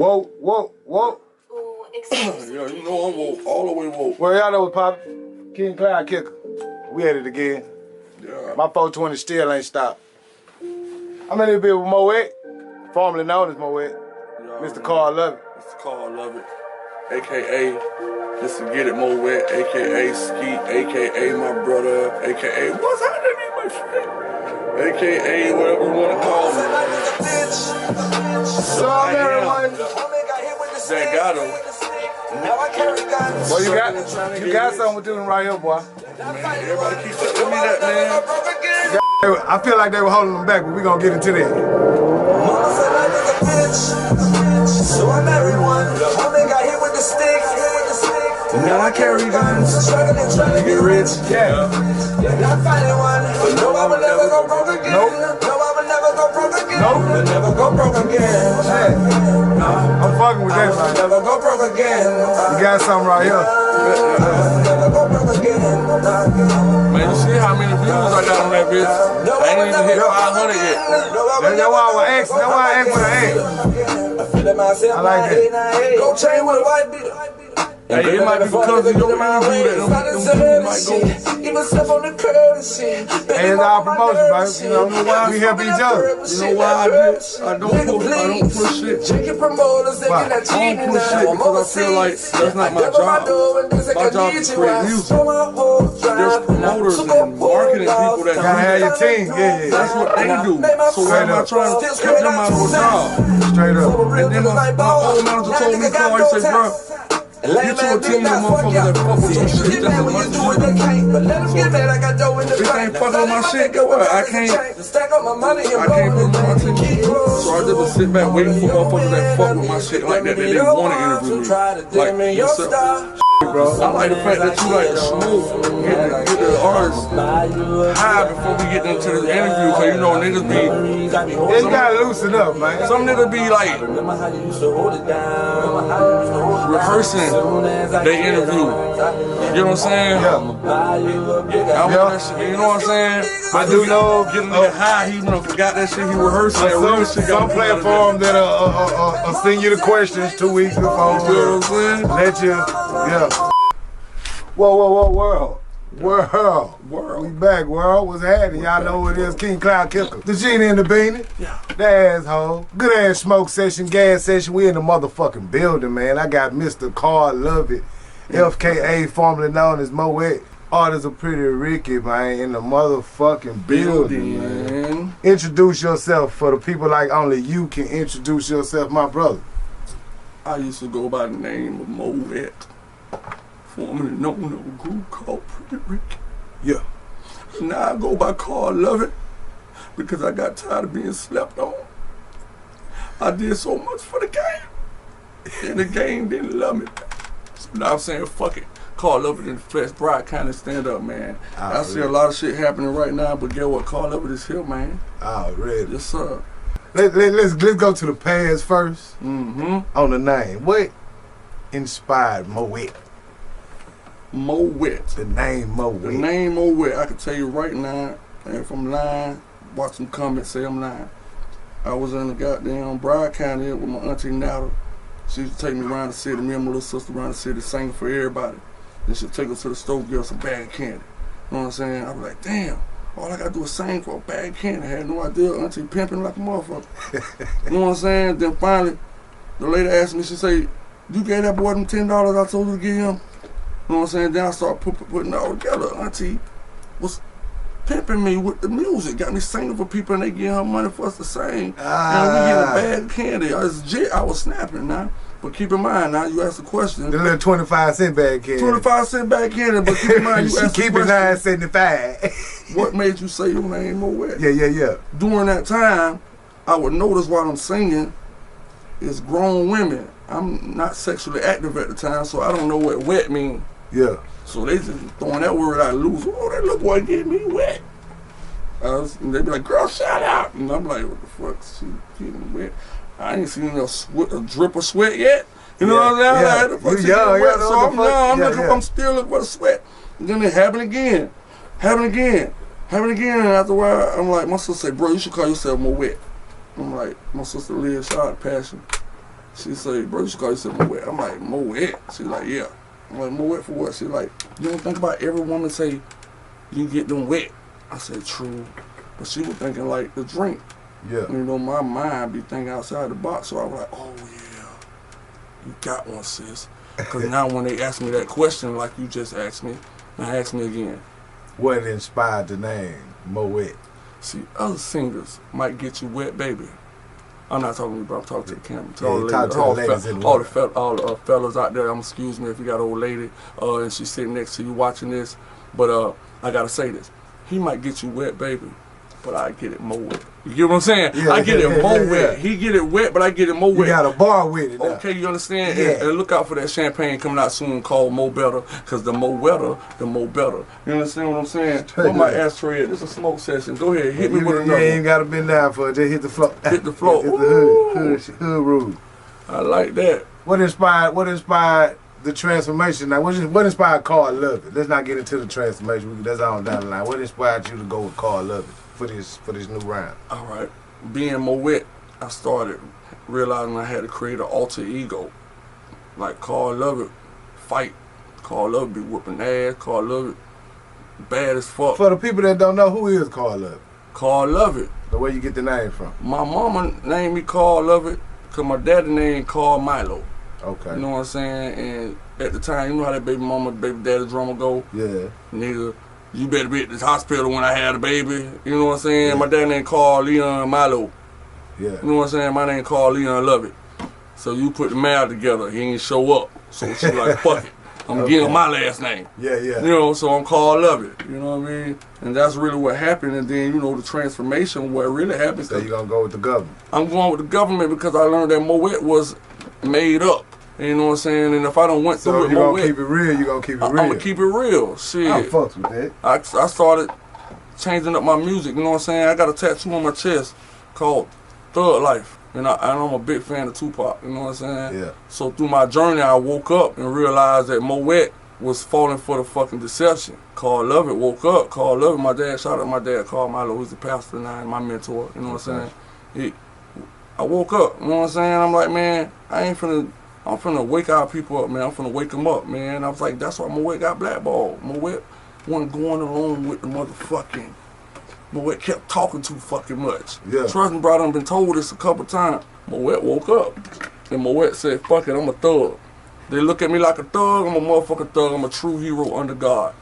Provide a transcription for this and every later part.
Whoa, whoa, whoa. Yeah, you know I'm woke, all the way woke. Well, y'all know what's poppin'. King Cloud Kicker. We at it again. Yeah. My 420 still ain't stopped. I'm in this bit with Moet, formerly known as Moet. Mr. Carl Lovett. Mr. Carl Lovett, a.k.a. Mr. Get It Moet, a.k.a. Skeet, a.k.a. my brother, a.k.a. what's happening in my shit? A.k.a. whatever you want to call me. So I'm everyone. That got him. Well, you got something with doing right here, boy. Man, everybody keep telling me that, man. I feel like they were holding them back, but we gonna get into that. Mama said I was a bitch, so I married one. Homie got hit with the stick. Now I carry guns, struggling trying to get rich. Yeah. Not finding one, but no, I will never go broke again. Nope. No, I will never go broke again. Nope. Will never go broke again. Hey. I'm fucking with that, man. Never go broke again. You got something right here. Never go broke again. Man, you see how many views I got on that bitch? I ain't even hit 500 yet. That's why I was asking. That's why I asked what I asked. I like that. Go chain with a white beater. Hey, it might be because of your interview that them people might go. Even stuff on the curb and shit. Hey, it's our promotion, baby. You know why we help each other. You know why I don't push shit. Chicken promoters, they get that I don't push shit because I feel like that's not my job. My job is to create music. There's promoters and marketing people that Gotta have your team. Yeah. That's what they do. So why am I trying to cut them out of a job? Straight up. And then my old manager told me, Carl, he said, bro, get to a team of motherfuckers that fuck with your shit just as much as you do. So if they ain't fucking with my shit, go what? I can't put them on my team. So I just would sit back waiting for motherfuckers that fuck with my shit like that they want to interview me. Like yourself. Bro, I like the fact that you like to smoke, get the artists high before we get into the interview, cause you know niggas be. They gotta loosen up, man. Some niggas be like rehearsing they interview. You know what I'm saying? Yeah. I want that shit, you know what I'm saying? I do know. Get a nigga high, he done forgot that shit he rehearsed. That real shit. Some platform that'll send you the questions 2 weeks before. You know what I'm saying? Let you, yeah. Whoa, world. We back, world. What's happening? Y'all know what it is. King Cloud Kicker. The genie and the beanie. Yeah. The asshole. Good ass smoke session, gas session. We in the motherfucking building, man. I got Mr. Carl Lovett, FKA, formerly known as Moet. Artists are pretty Ricky, man, in the motherfucking building, man. Introduce yourself for the people like only you can introduce yourself, my brother. I used to go by the name of Moet, formerly known as a group called Pretty Ricky. Yeah. Now I go by Carl Lovett because I got tired of being slept on. I did so much for the game, and the game didn't love me back. So now I'm saying, fuck it. Carl Lovett in the flesh, bro, I kind of stand up, man. I see a lot of shit happening right now, but get what? Carl Lovett is here, man. Already. Yes, sir. Let's go to the past first. On the name. What inspired Moet? Moet. The name Moet. The name Moet. I can tell you right now, and if I'm lying, watch some comments say I'm lying. I was in the goddamn Broward County with my auntie Nada. She used to take me around the city, me and my little sister around the city singing for everybody. Then she'd take us to the store, give us a bag of candy. You know what I'm saying? I was like, damn. All I gotta do is sing for a bag of candy. I had no idea, auntie pimping like a motherfucker. You know what I'm saying? Then finally, the lady asked me, she said, you gave that boy them $10 I told you to give him? You know what I'm saying? Then I started putting it all together. Auntie was pimping me with the music, got me singing for people and they give her money for us to sing. And we get a bag of candy. I was snapping now. But keep in mind now, you asked a question. The little 25-cent bag candy. 25-cent bag candy, but keep in mind you asked a question. Keep it $9.75. What made you say your name Moet? Yeah. During that time, I would notice while I'm singing, it's grown women. I'm not sexually active at the time, so I don't know what wet means. Yeah. So they just throwing that word out loose. Oh, that little boy gave me wet. And they be like, girl, shout out. And I'm like, what the fuck? She getting wet. I ain't seen a drip of sweat yet. You know what I'm saying? So I'm still looking for the sweat. And then it happened again. And after a while, I'm like, my sister said, bro, you should call yourself Moet. I'm like, my sister Liz, shout out Passion. She say, bro, you should call yourself Moet. I'm like, Moet? She's like, yeah. I'm like, Moet for what? She's like, you don't think about every woman say you get them wet. I said, true. But she was thinking like the drink. Yeah. You know, my mind be thinking outside the box. So I was like, oh yeah, you got one, sis. Because now when they ask me that question like you just asked me, now ask me again. What inspired the name Moet? See, other singers might get you wet, baby. I'm not talking to you, bro. I'm talking to the camera. To Yeah, all the talk ladies, to the ladies in the world. all the fellas out there. Excuse me if you got an old lady and she's sitting next to you watching this. But I gotta say this: he might get you wet, baby, but I get it more wet. You get what I'm saying? Yeah, I get it more yeah. wet. He get it wet, but I get it more wet. You got a bar with it now. Okay, you understand? Yeah. And look out for that champagne coming out soon called Mo Better, because the more wetter, the more better. You understand what I'm saying? Where my ashtray at? This is a smoke session. Go ahead, hit me with another. You ain't got to bend down for it. Just hit the floor. Hit the floor. Hit the hood rule. I like that. What inspired the transformation? Now, what inspired Carl Lovett? Let's not get into the transformation. That's all down the line. What inspired you to go with Carl Lovett for this new round? All right. Being Moet, I started realizing I had to create an alter ego. Like Carl Lovett, fight. Carl Lovett be whooping ass. Carl Lovett, bad as fuck. For the people that don't know, who is Carl Lovett? Carl Lovett. The where you get the name from? My mama named me Carl Lovett because my daddy named Carl Milo. Okay. You know what I'm saying? And at the time, you know how that baby mama, baby daddy drama go? Yeah. Nigga, you better be at this hospital when I had a baby. You know what I'm saying? Yeah. My dad named Carl Leon Milo. Yeah. You know what I'm saying? My name Carl Leon Lovett. So you put the mail together, he ain't show up. So she like, fuck it. I'm getting my last name. Yeah, yeah. You know, so I'm Carl Lovett. You know what I mean? And that's really what happened. And then, you know, the transformation, what really happened. So you're going to go with the government? I'm going with the government because I learned that Moet was made up. You know what I'm saying? And if I don't went through it, you're going to keep it real, you're going to keep it real? I'm going to keep it real. Shit. I fucks with that. I started changing up my music. You know what I'm saying? I got a tattoo on my chest called Thug Life. And I'm a big fan of Tupac, you know what I'm saying? Yeah. So through my journey, I woke up and realized that Moet was falling for the fucking deception. Carl Lovett woke up. Carl Lovett, my dad, shout out my dad, Carl Milo, who's the pastor now, my mentor, you know what I'm saying? I woke up, you know what I'm saying? I'm like, man, I'm finna wake our people up, man. I'm finna wake them up, man. I was like, that's why Moet got blackballed. Moet wasn't going along with the motherfucking. Moet kept talking too fucking much. Yeah. Trust me, bro, I've been told this a couple times. Moet woke up. And Moet said, fuck it, I'm a thug. They look at me like a thug, I'm a motherfucking thug. I'm a true hero under God.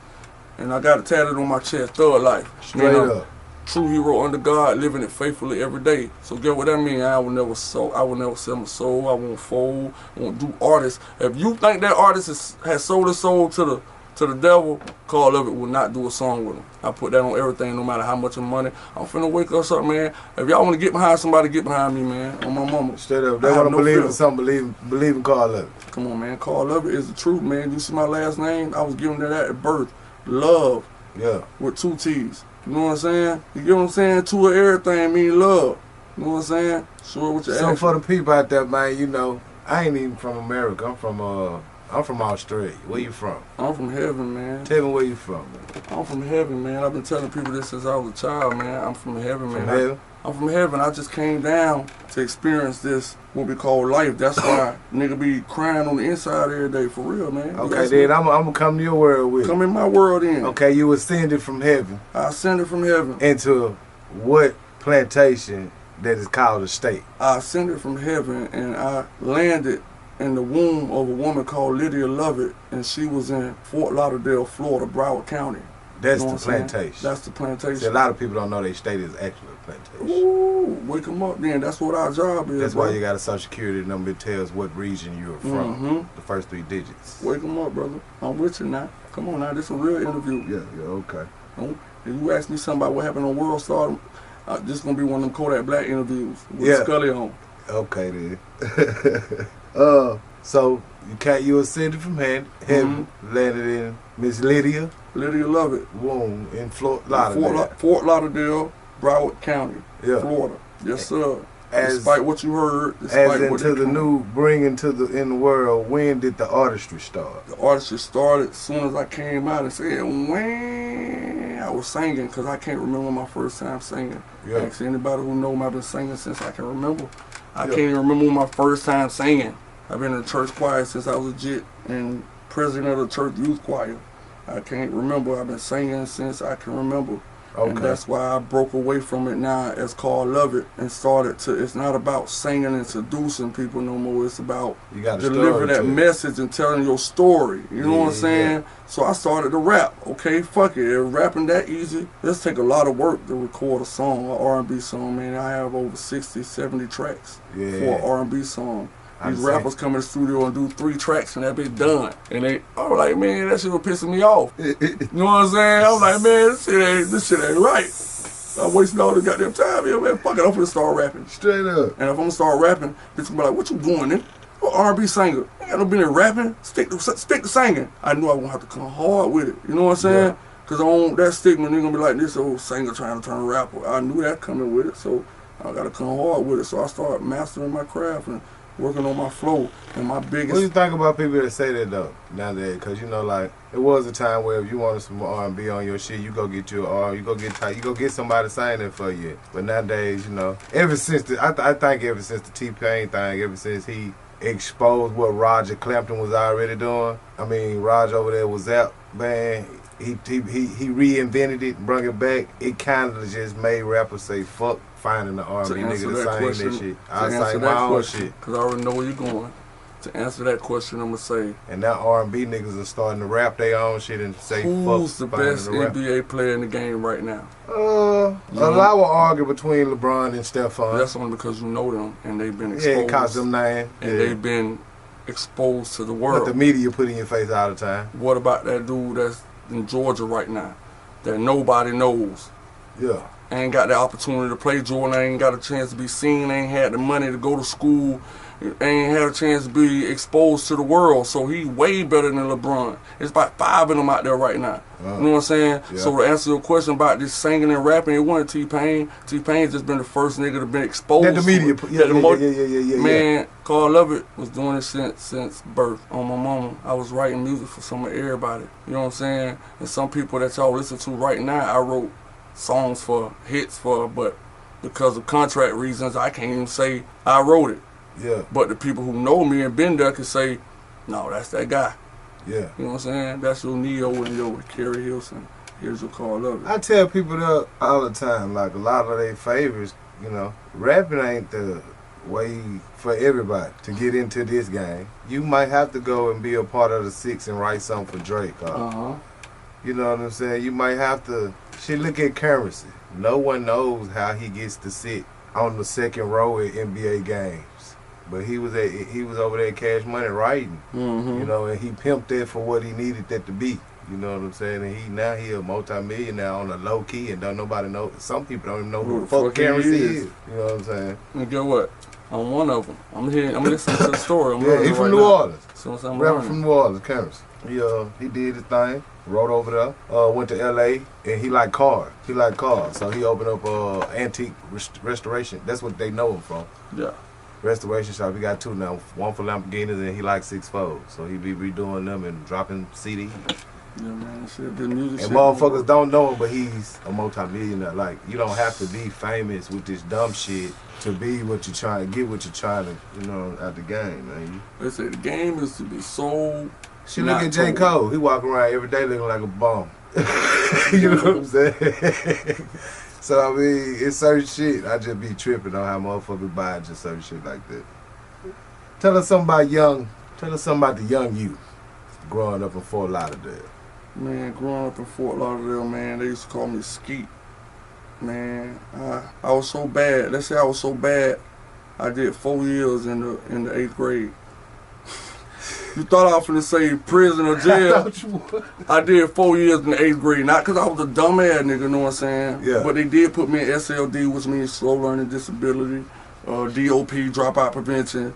And I got it tatted on my chest, Thug Life. Straight up. True hero under God, living it faithfully every day. So get what that means? I will never sell my soul. I won't fold. I won't do artists. If you think that artist has sold his soul to the devil, Carl Lovett will not do a song with him. I put that on everything, no matter how much of money. I'm finna wake us up, man. If y'all want to get behind somebody, get behind me, man. On my mama. Straight up. They want to believe in something, believe in Carl Lovett. Come on, man. Carl Lovett is the truth, man. You see my last name? I was given that at birth. Love. Yeah. With 2 T's. You know what I'm saying? You get what I'm saying? 2 of everything mean love. You know what I'm saying? Sure what you So for the people out there, man, you know, I ain't even from America. I'm from Australia. Where you from? I'm from heaven, man. Tell me where you from, man. I'm from heaven, man. I've been telling people this since I was a child, man. I'm from heaven, man. From heaven? I'm from heaven. I just came down to experience this, what we call life. That's why nigga be crying on the inside every day, for real, man. Okay, then I'm going to come to your world with you. Come in my world in. Okay, you ascended from heaven. I ascended from heaven. Into what plantation that is called a state? I ascended from heaven and I landed in the womb of a woman called Lydia Lovett, and she was in Fort Lauderdale, Florida, Broward County. That's the plantation. That's the plantation. See, a lot of people don't know their state is actually a plantation. Ooh, wake them up then. That's what our job is. That's why you got a social security number that tells what region you're from. The first 3 digits. Wake them up, brother. I'm with you now. Come on now, this is a real interview. Yeah, okay. If you ask me something about what happened on World Star, this is going to be one of them Kodak Black interviews with Scully on. Okay then. So you ascended from heaven, landed in Miss Lydia Lovett womb in Fort Lauderdale. Fort Lauderdale, Broward County, Florida. Yes, sir. Despite what you heard, as into the new bringing in the world, when did the artistry start? The artistry started as soon as I came out and said, when I was singing, because I can't remember my first time singing. Yeah. Actually, anybody who knows me, I've been singing since I can remember. I can't even remember my first time singing. I've been in the church choir since I was a jit and president of the church youth choir. I can't remember. I've been singing since I can remember. Okay. And that's why I broke away from it now. It's called Lovett and started to, it's not about singing and seducing people no more. It's about delivering that message and telling your story. You know what I'm saying? Yeah. So I started to rap. Okay, fuck it. If rapping that easy, let's take a lot of work to record a song, an R&B song, man. I have over 60, 70 tracks for an R&B song. These rappers come in the studio and do 3 tracks and that be done. And I was like, man, that shit was pissing me off. You know what I'm saying? I was like, man, this shit ain't right. I'm wasting all this goddamn time here, man. Fuck it, I'm finna start rapping. Straight up. And if I'm gonna start rapping, bitch gonna be like, what you doing then? What R&B singer? You ain't got no business rapping. Stick to singing. I knew I was gonna have to come hard with it. You know what I'm saying? Cause on that stigma, they're gonna be like, this old singer trying to turn rapper. I knew that coming with it, so I gotta come hard with it. So I started mastering my craft and working on my flow. And my biggest... What do you think about people that say that though, nowadays? Because you know, like, it was a time where if you wanted some R&B on your shit, you go get your R, you go get somebody signing it for you. But nowadays, you know, ever since I think ever since the T-Pain thing, ever since he exposed what Roger Clapton was already doing. I mean, Roger over there was out, man. He reinvented it, brought it back. It kind of just made rappers say, fuck finding the R&B nigga to sing that shit. I sing my own shit. Because I already know where you're going. To answer that question, I'm going to say... And now R&B niggas are starting to rap their own shit and say, who's the best NBA player in the game right now? A lot will argue between LeBron and Stephon. That's only because you know them and they've been exposed. Yeah, it cost them name. And they've been exposed to the world. What the media put in your face all the time. What about that dude that's in Georgia right now that nobody knows? Yeah. Ain't got the opportunity to play Jordan, ain't got a chance to be seen, ain't had the money to go to school, ain't had a chance to be exposed to the world, so he way better than LeBron. There's about 5 of them out there right now. You know what I'm saying? Yeah. So to answer your question about this singing and rapping, it wasn't T-Pain. T-Pain's just been the first nigga to been exposed. That the media, yeah. Man, Carl Lovett was doing it since birth. On my mama, I was writing music for some of everybody. You know what I'm saying? And some people that y'all listen to right now, I wrote songs for, hits for, but because of contract reasons, I can't even say I wrote it. Yeah. But the people who know me and been there can say, no, that's that guy. Yeah. You know what I'm saying? That's your Neo and your Kerry Hilson. Here's your Carl Lovett. I tell people that all the time, like a lot of their favorites, you know, rapping ain't the way for everybody to get into this game. You might have to go and be a part of the 6 and write something for Drake. You know what I'm saying? You might have to... Shit, look at Currency. No one knows how he gets to sit on the second row at NBA games. But he was over there at Cash Money writing. You know, and he pimped that for what he needed that to be. You know what I'm saying? And now he a multi-millionaire on a low key and don't nobody know. Some people don't even know who the fuck Currency is. You know what I'm saying? And get what? I'm one of them. I'm listening to the story. He's from New Orleans. So I'm rapping from New Orleans, Currency. He did his thing. Rode over there, went to LA, and he liked cars. So he opened up antique restoration. That's what they know him from. Yeah. Restoration shop. He got 2 now. One for Lamborghinis, and he likes 6-4s. So he be redoing them and dropping CDs. Yeah, man, shit, good music. And motherfuckers don't know him, but he's a multi-millionaire. Like, you don't have to be famous with this dumb shit to be what you're trying to get, what you're trying to, you know, out the game, man. They say the game is to be sold. She look at J. Cole. He walk around every day looking like a bum. You know what I'm saying? So, I mean, it's certain shit. I just be tripping on how motherfuckers buy just certain shit like that. Tell us something about the young youth growing up in Fort Lauderdale. Man, growing up in Fort Lauderdale, man, they used to call me Skeet. Man, I was so bad. Let's say I was so bad, I did 4 years in the 8th grade. You thought I was finna say prison or jail. I did 4 years in the 8th grade. Not because I was a dumbass nigga, know what I'm saying? Yeah. But they did put me in SLD, which means slow learning disability, DOP, dropout prevention.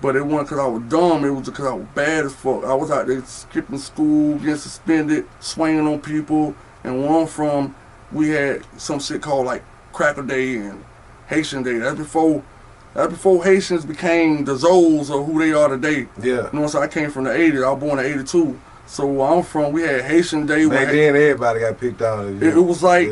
But it wasn't because I was dumb, it was because I was bad as fuck. I was out there skipping school, getting suspended, swinging on people. And where I'm from, we had some shit called like Cracker Day and Haitian Day. That's before Haitians became the Zoes or who they are today. Yeah. You know what I'm saying? I came from the 80s. I was born in 82. So where I'm from, we had Haitian Day. Back then, everybody got picked out. It was like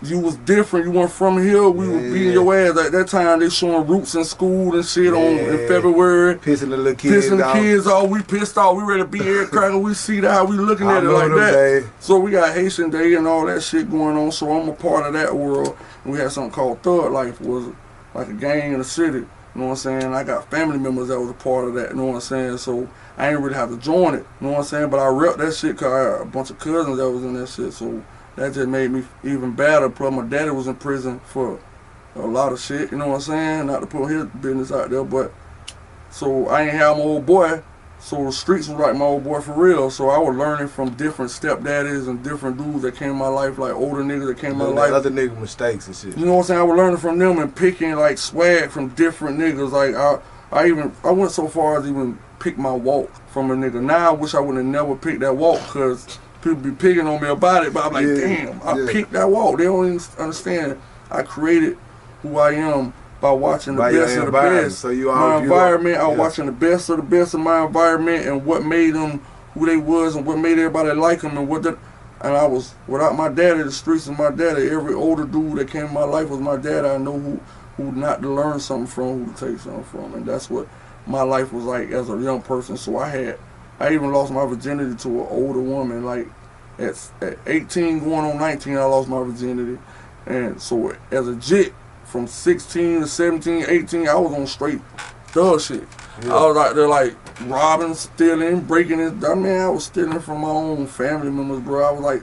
you was different. You weren't from here. We were beating your ass at that time. They showing roots in school and shit in February. Pissing the little kids off. We pissed off. We ready to beat every cracker. We see that how we looking at it like that. Day. So we got Haitian Day and all that shit going on. So I'm a part of that world. And we had something called Thug Life, was like a gang in the city. You know what I'm saying? I got family members that was a part of that. You know what I'm saying? So I ain't really have to join it. You know what I'm saying? But I repped that shit because I had a bunch of cousins that was in that shit. So that just made me even better. Plus, my daddy was in prison for a lot of shit, you know what I'm saying? Not to put his business out there, but so I ain't have my old boy, so the streets was like my old boy for real. So I was learning from different stepdaddies and different dudes that came in my life, like older niggas that came in my life. Other niggas' mistakes and shit. You know what I'm saying? I was learning from them and picking like swag from different niggas. Like I went so far as even pick my walk from a nigga. Now I wish I would have never picked that walk because people be picking on me about it, but I'm like, damn, I picked that walk. They don't even understand. I created who I am by watching the best of the best. So my environment, I was watching the best of my environment and what made them who they was and what made everybody like them and and I was, without my daddy, the streets of my daddy, every older dude that came in my life was my dad. I know who not to learn something from, who to take something from, and that's what my life was like as a young person. So I even lost my virginity to an older woman. Like at 18 going on 19, I lost my virginity. And so as a jit, from 16 to 17, 18, I was on straight thug shit. Yeah. I was out there like robbing, stealing, breaking it. I mean, I was stealing from my own family members, bro. I was like,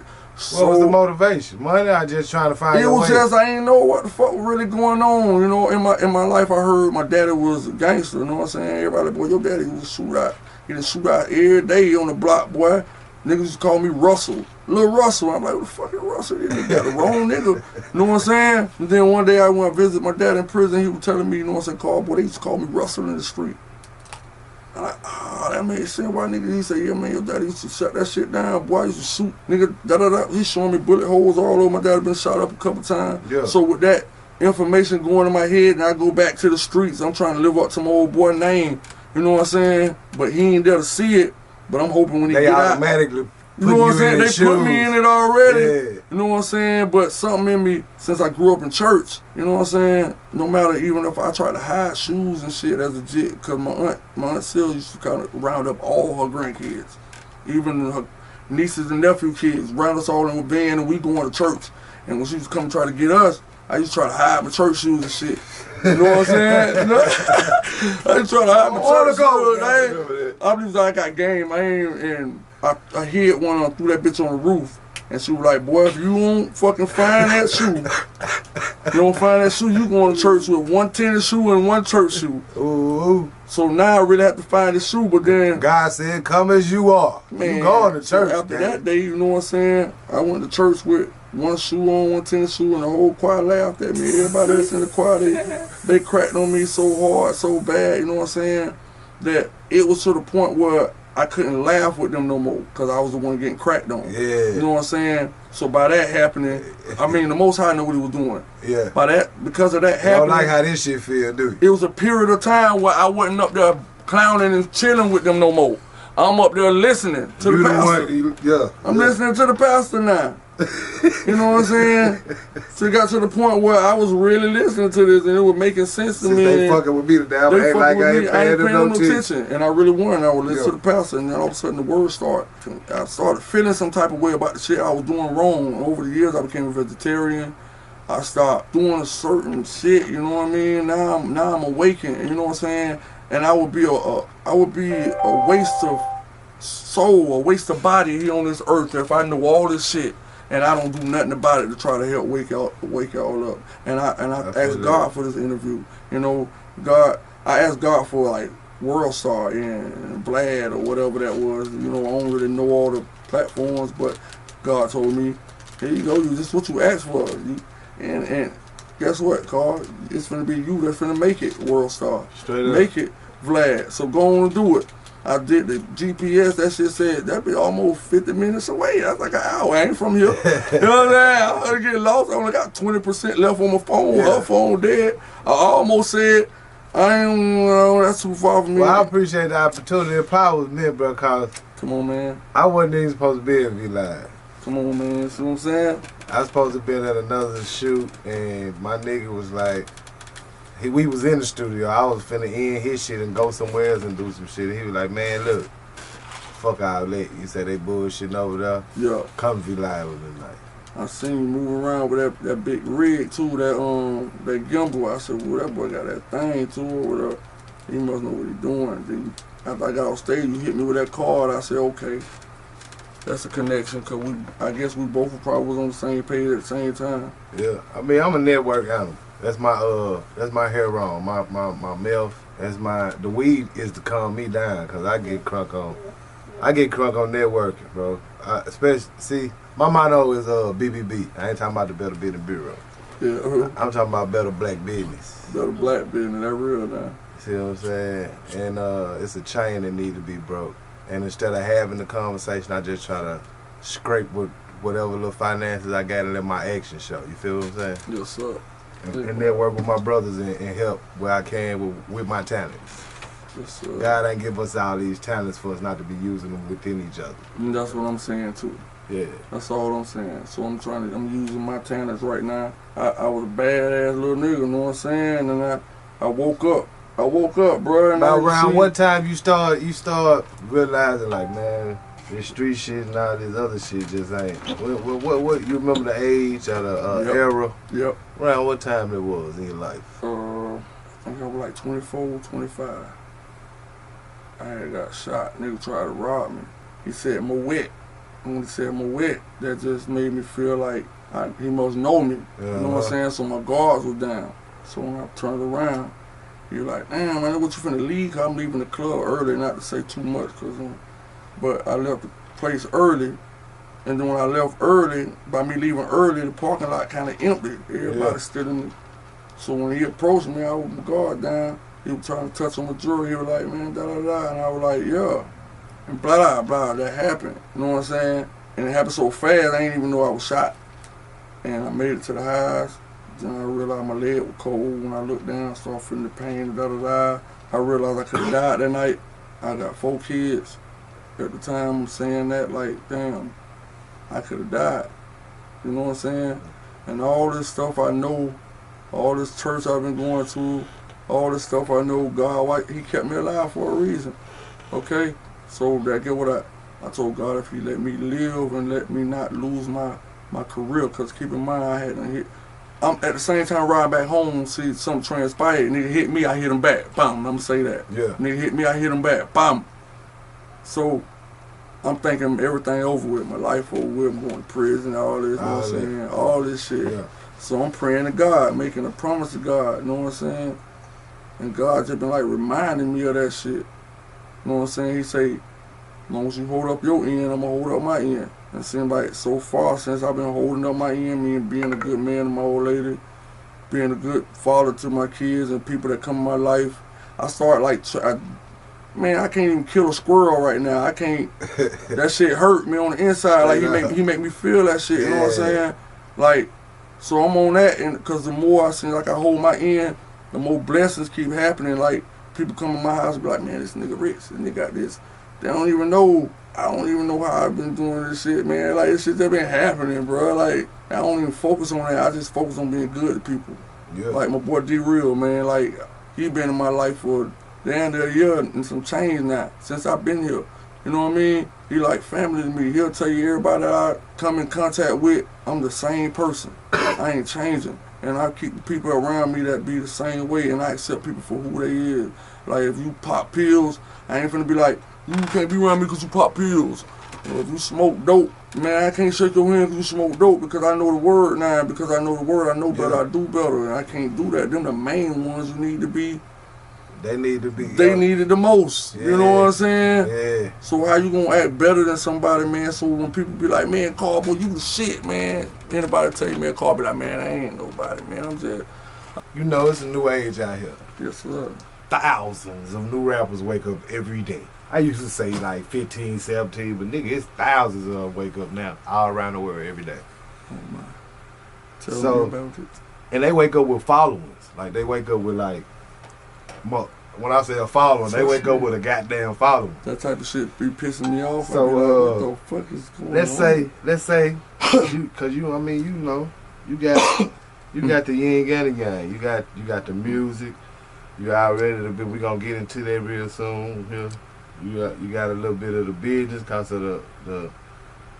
what was the motivation? Money? I just trying to find your way? It was just, I ain't know what the fuck was really going on. You know, in my life, I heard my daddy was a gangster. You know what I'm saying? Everybody, boy, your daddy was shoot out. He done shoot out every day on the block, boy. Niggas used to call me Russell. Little Russell. I'm like, what the fuck is Russell? This nigga got the wrong nigga. You know what I'm saying? And then one day I went to visit my dad in prison. He was telling me, you know what I'm saying, Carl, boy, they used to call me Russell in the street. I'm like, that made sense. Why nigga? He said, yeah, man, your daddy used to shut that shit down. Boy, I used to shoot. Nigga, da-da-da. He's showing me bullet holes all over. My dad had been shot up a couple times. Yeah. So with that information going in my head, and I go back to the streets, I'm trying to live up to my old boy name. You know what I'm saying? But he ain't there to see it. But I'm hoping when he get out, automatically you know what I'm saying? They put me in it already. Yeah. You know what I'm saying? But something in me, since I grew up in church, you know what I'm saying? No matter, even if I try to hide shoes and shit as a jit, because my aunt Sil used to kind of round up all her grandkids, even her nieces and nephew kids, round us all in a van, and we going to church. And when she used to come try to get us, I used to try to hide my church shoes and shit. You know what I'm saying? I used to try to hide my church shoes. I got game. I hid one and threw that bitch on the roof. And she was like, boy, if you don't fucking find that shoe, you going to church with one tennis shoe and one church shoe. Ooh. So now I really have to find the shoe, but then God said, come as you are. Man, you going to church. So after that day, you know what I'm saying? I went to church with one shoe on, one tennis shoe, and the whole choir laughed at me. Everybody that's in the choir, they cracked on me so hard, so bad, you know what I'm saying? That it was to the point where I couldn't laugh with them no more because I was the one getting cracked on. Yeah. You know what I'm saying? So by that happening, I mean, the Most High knew what he was doing. Yeah. Because of that happening. I don't like how this shit feel, do you? It was a period of time where I wasn't up there clowning and chilling with them no more. I'm up there listening to the pastor. I'm listening to the pastor now. You know what I'm saying? So it got to the point where I was really listening to this and it was making sense to me. They fucking with me today. I ain't like I ain't paying them no attention. And I really wasn't. I would listen to the pastor, and then all of a sudden the word started. I started feeling some type of way about the shit I was doing wrong. Over the years, I became a vegetarian. I started doing a certain shit. You know what I mean? Now I'm awakened. You know what I'm saying? And I would be a waste of soul, a waste of body here on this earth if I knew all this shit. And I don't do nothing about it to try to help wake y'all up. And I asked God for this interview. You know, I asked God for like World Star and Vlad or whatever that was. You know, I don't really know all the platforms, but God told me, here you go, this is what you asked for. And guess what, Carl? It's gonna be you that's gonna make it World Star. Straight up. Make it Vlad. So go on and do it. I did the GPS, that shit said that'd be almost 50 minutes away. I was like an hour, I ain't from here. You know what I'm saying? I'm gonna get lost. I only got 20% left on my phone. Yeah. Her phone dead. I almost said, that's too far from me. Well, I appreciate the opportunity. The power was me, bro, cause come on, man. I wasn't even supposed to be in V-Live. Come on, man. See what I'm saying? I was supposed to be at another shoot, and my nigga was like, we was in the studio. I was finna end his shit and go somewhere else and do some shit. He was like, man, look, fuck all that. You said they bullshitting over there. Yeah. Come be live tonight. I seen you moving around with that big rig too, that gimbal. I said, well, that boy got that thing too over there. He must know what he doing. Then after I got off stage, you hit me with that card. I said, okay, that's a connection, cause I guess we both probably was on the same page at the same time. Yeah, I mean, I'm a network animal. That's my hair on, my mouth. The weed is to calm me down, cause I get crunk on networking, bro. See, my motto is BBB. I ain't talking about the Better Business Bureau. Yeah. I'm talking about better black business. Better black business, that real now. See what I'm saying? And it's a chain that need to be broke. And instead of having the conversation, I just try to scrape with whatever little finances I got and let my action show. You feel what I'm saying? Yes, sir. And network with my brothers and help where I can with my talents. Yes, sir. God ain't give us all these talents for us not to be using them within each other. And that's what I'm saying too. Yeah. That's all I'm saying. So I'm using my talents right now. I was a badass little nigga, you know what I'm saying? And I woke up, bro. And About around what time you start realizing like, man, this street shit and all this other shit just ain't. What you remember the age or the era? Yep. Around what time it was in your life? I think I was like 24, 25. I had got shot. Nigga tried to rob me. He said, "Moet." And when he said "Moet," that just made me feel like he must know me. You know what I'm saying? So my guards were down. So when I turned around, he was like, "Damn, man, what you finna leave? 'Cause I'm leaving the club early, not to say too much, but I left the place early." And then when I left early, by me leaving early, the parking lot kind of empty. Everybody still in the... So when he approached me, I was my guard down. He was trying to touch on my jewelry. He was like, "Man, da-da-da." And I was like, "Yeah." And blah, blah, blah. That happened. You know what I'm saying? And it happened so fast, I didn't even know I was shot. And I made it to the house. Then I realized my leg was cold. When I looked down, I started feeling the pain, da-da-da. I realized I could have died that night. I got 4 kids. At the time, I'm saying that, like, damn, I could have died. You know what I'm saying? And all this stuff I know, all this church I've been going to, all this stuff I know, God, he kept me alive for a reason. Okay? So that get what I told God, if he let me live and let me not lose my career, because keep in mind I'm at the same time riding back home, see something transpired, nigga hit me, I hit him back. Bam, I'm gonna say that. Yeah. Nigga hit me, I hit him back. Bam. So I'm thinking everything over with, my life over with, I'm going to prison, all this, you know what I'm saying? All this shit. Yeah. So I'm praying to God, making a promise to God, you know what I'm saying? And God just been like reminding me of that shit. You know what I'm saying? He say, as long as you hold up your end, I'm going to hold up my end. And it seems like so far since I've been holding up my end, me and being a good man to my old lady, being a good father to my kids and people that come in my life, I start like, man, I can't even kill a squirrel right now. I can't, that shit hurt me on the inside. Like he make me feel that shit, you know what I'm saying? Like, so I'm on that, and because the more I seem like I hold my end, the more blessings keep happening. Like, people come to my house and be like, man, this nigga rich, this nigga got this. They don't even know, I don't even know how I've been doing this shit, man. Like, this shit that been happening, bro. Like, I don't even focus on that. I just focus on being good to people. Yeah. Like, my boy D-Real, man, like, he been in my life for damn near a year and some change now, since I've been here. You know what I mean? He like family to me. He'll tell you everybody that I come in contact with, I'm the same person. I ain't changing. And I keep the people around me that be the same way, and I accept people for who they is. Like, if you pop pills, I ain't finna be like, you can't be around me because you pop pills. Or if you smoke dope, man, I can't shake your hand because you smoke dope, because I know the word now. Because I know the word, I know better, I do better. And I can't do that. Them the main ones you need to be. They need to be. They need it the most. Yeah. You know what I'm saying? Yeah. So how you gonna act better than somebody, man? So when people be like, man, Carl, boy, you the shit, man. Anybody tell you, man, Carl, be like, man, I ain't nobody, man. I'm just. You know, it's a new age out here. Yes, sir. Thousands of new rappers wake up every day. I used to say like 15, 17, but nigga, it's thousands of them wake up now all around the world every day. Oh my. Tell me about it. And they wake up with followings. Like, they wake up with like when I say a following, they wake up with a goddamn following. That type of shit be pissing me off. So, what the fuck is going on? Let's say, cause you, I mean, you know, you got the yin and the yang. You got the music. You already we gonna get into that real soon. Here, you got a little bit of the business cause of the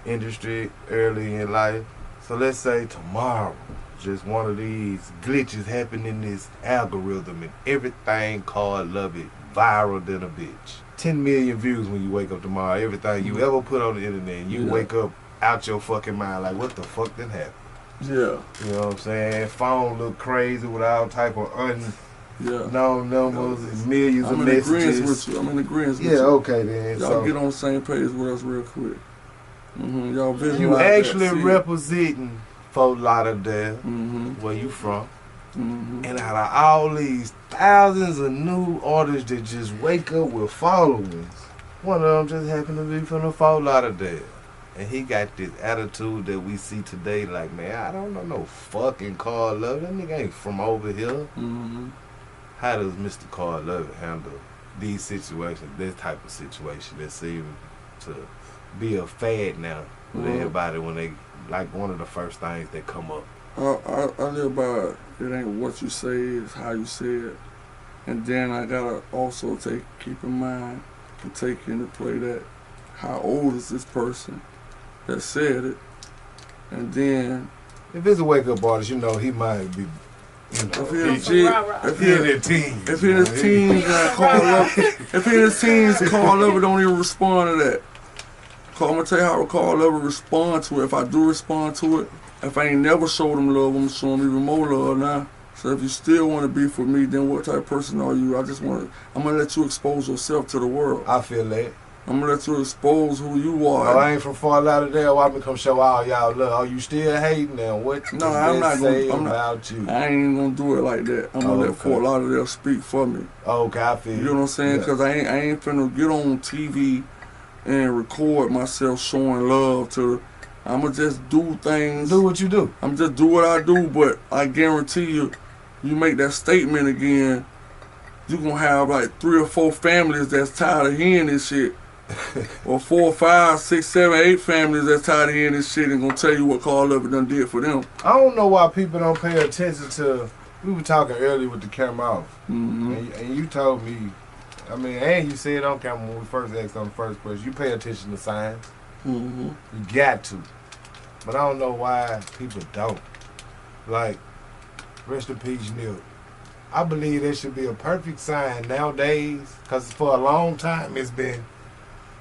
industry early in life. So let's say tomorrow, just one of these glitches happen in this algorithm and everything called Lovett viral than a bitch. 10 million views when you wake up tomorrow. Everything you ever put on the internet, and you wake up out your fucking mind like, what the fuck did happen? Yeah. You know what I'm saying? Phone look crazy with all type of unknown numbers and millions of messages. I'm in agreement with you. Yeah, okay then. Y'all get on the same page with us real quick. Y'all visualize you actually that, representing Fort Lauderdale, where you from. And out of all these thousands of new artists that just wake up with followings, one of them just happened to be from the Fort Lauderdale. And he got this attitude that we see today, like, man, I don't know no fucking Carl Lovett. That nigga ain't from over here. How does Mr. Carl Lovett handle these situations, this type of situation that seems to be a fad now with everybody when they, like, one of the first things that come up? I live by it ain't what you say, it's how you say it. And then I gotta also keep in mind and take into play that how old is this person that said it. And then if it's a wake up artist, you know he might be, you know, if he in his teens, if he in his teens Carl Lovett don't even respond to that. I'm gonna tell you how Carl Lovett respond to it. If I do respond to it, if I ain't never showed him love, I'm showing him even more love now. So if you still want to be for me, then what type of person are you? I'm gonna let you expose yourself to the world. I feel that. I'm gonna let you expose who you are. Oh, I ain't from Fort Lauderdale. Why me come show all y'all love? Oh, you still hating now? What? No, I'm not say gonna. About you. I ain't gonna do it like that. I'm gonna let Fort Lauderdale speak for me. Oh, okay, I feel. You know what I'm saying? Because I ain't finna get on TV and record myself showing love to. I'ma just do things. Do what you do. I'm just do what I do, but I guarantee you, you make that statement again, you gonna have like 3 or 4 families that's tired of hearing this shit. Or 4, 5, 6, 7, 8 families that's tired of hearing this shit and gonna tell you what Carl Lovett done did for them. I don't know why people don't pay attention to. We were talking earlier with the camera off, and you told me, I mean, and you said on camera when we first asked on the first question, you pay attention to signs. You got to. But I don't know why people don't. Like, rest in peace, Neil. I believe there should be a perfect sign nowadays, because for a long time it's been,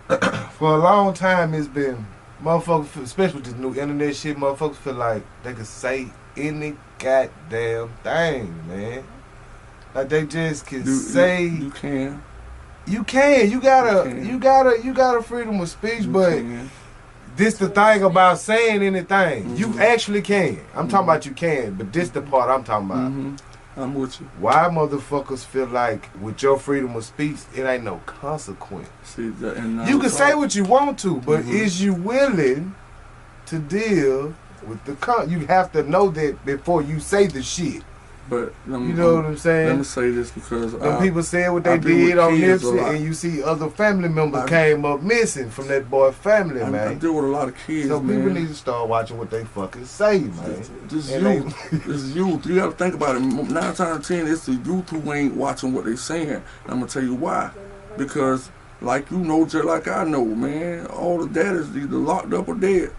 motherfuckers, especially with this new internet shit, motherfuckers feel like they can say any goddamn thing, man. Like they just can say. You can. You can. You got a freedom of speech, but this the thing about saying anything. You actually can. I'm talking about you can, but this the part I'm talking about. I'm with you. Why motherfuckers feel like with your freedom of speech, it ain't no consequence? See, you can say what you want to, but is you willing to deal with the you have to know that before you say the shit. But you know what I'm saying? Let me say this because when people said what they did on Nipsey, and you see other family members came up missing from that boy family, man. I deal with a lot of kids, so people need to start watching what they fucking say, man. This youth. You got to think about it. 9 times out of 10, it's the youth who ain't watching what they saying. And I'm gonna tell you why. Because like you know, just like I know, man, all the daddies either locked up or dead.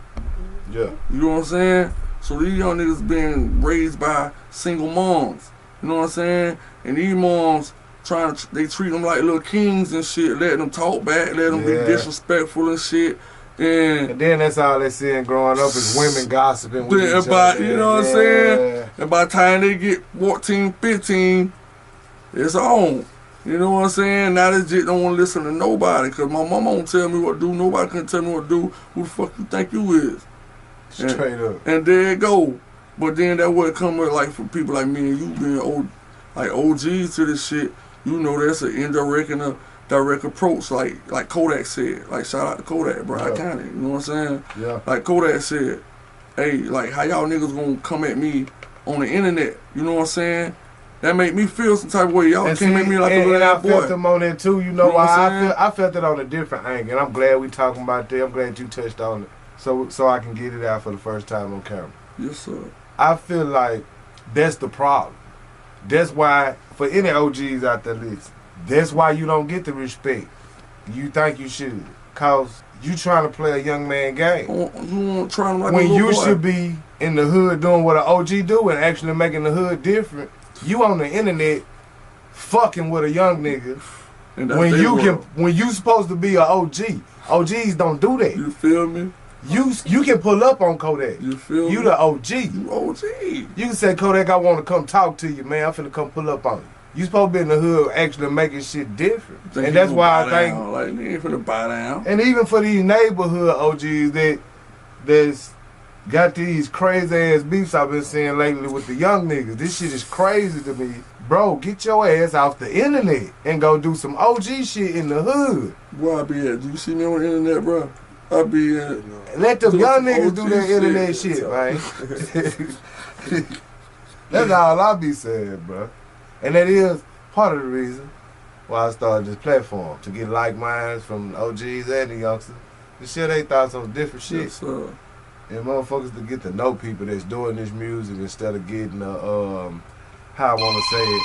Yeah. You know what I'm saying? So these young niggas being raised by single moms, you know what I'm saying? And these moms they treat them like little kings and shit, letting them talk back, letting them be disrespectful and shit. And then that's all they seeing growing up is women gossiping with each other. You know what I'm saying? And by the time they get 14, 15, it's on. You know what I'm saying? Now they just don't want to listen to nobody, because my mama don't tell me what to do, nobody can tell me what to do. Who the fuck you think you is? Straight up. And there it go. But then that would come with, like, for people like me and you being OGs to this shit, you know that's an indirect and a direct approach, like Kodak said. Like, shout out to Kodak, bro. I kind of, you know what I'm saying? Yeah. Like Kodak said, hey, like, how y'all niggas gonna come at me on the internet, you know what I'm saying? That make me feel some type of way. Y'all can't make me like a and little I boy. felt them on it too. You know what why? I'm saying? I felt it on a different angle, and I'm glad we talking about that. I'm glad you touched on it, so I can get it out for the first time on camera. Yes, sir. I feel like that's the problem. That's why, for any OGs out there listening, that's why you don't get the respect you think you should. Cause you trying to play a young man game. You trying like when a little you boy. should be in the hood doing what an OG do and actually making the hood different. You on the internet fucking with a young nigga when you supposed to be an OG. OGs don't do that. You feel me? You can pull up on Kodak. You feel me? You the OG. You OG. You can say, Kodak, I want to come talk to you, man. I'm finna come pull up on you. You supposed to be in the hood actually making shit different. And that's why I think, like, they ain't finna buy down. and even for these neighborhood OGs that's got these crazy ass beefs I've been seeing lately with the young niggas. This shit is crazy to me. Bro, get your ass off the internet and go do some OG shit in the hood. Where I be at? Do you see me on the internet, bro? I be at. Let them young niggas OG do their internet shit, man. That's all I be saying, bro. And that is part of the reason why I started this platform, to get like minds from OGs and the youngsters to share their thoughts on different shit. Yes, sir. And motherfuckers to get to know people that's doing this music instead of getting a, how I want to say it,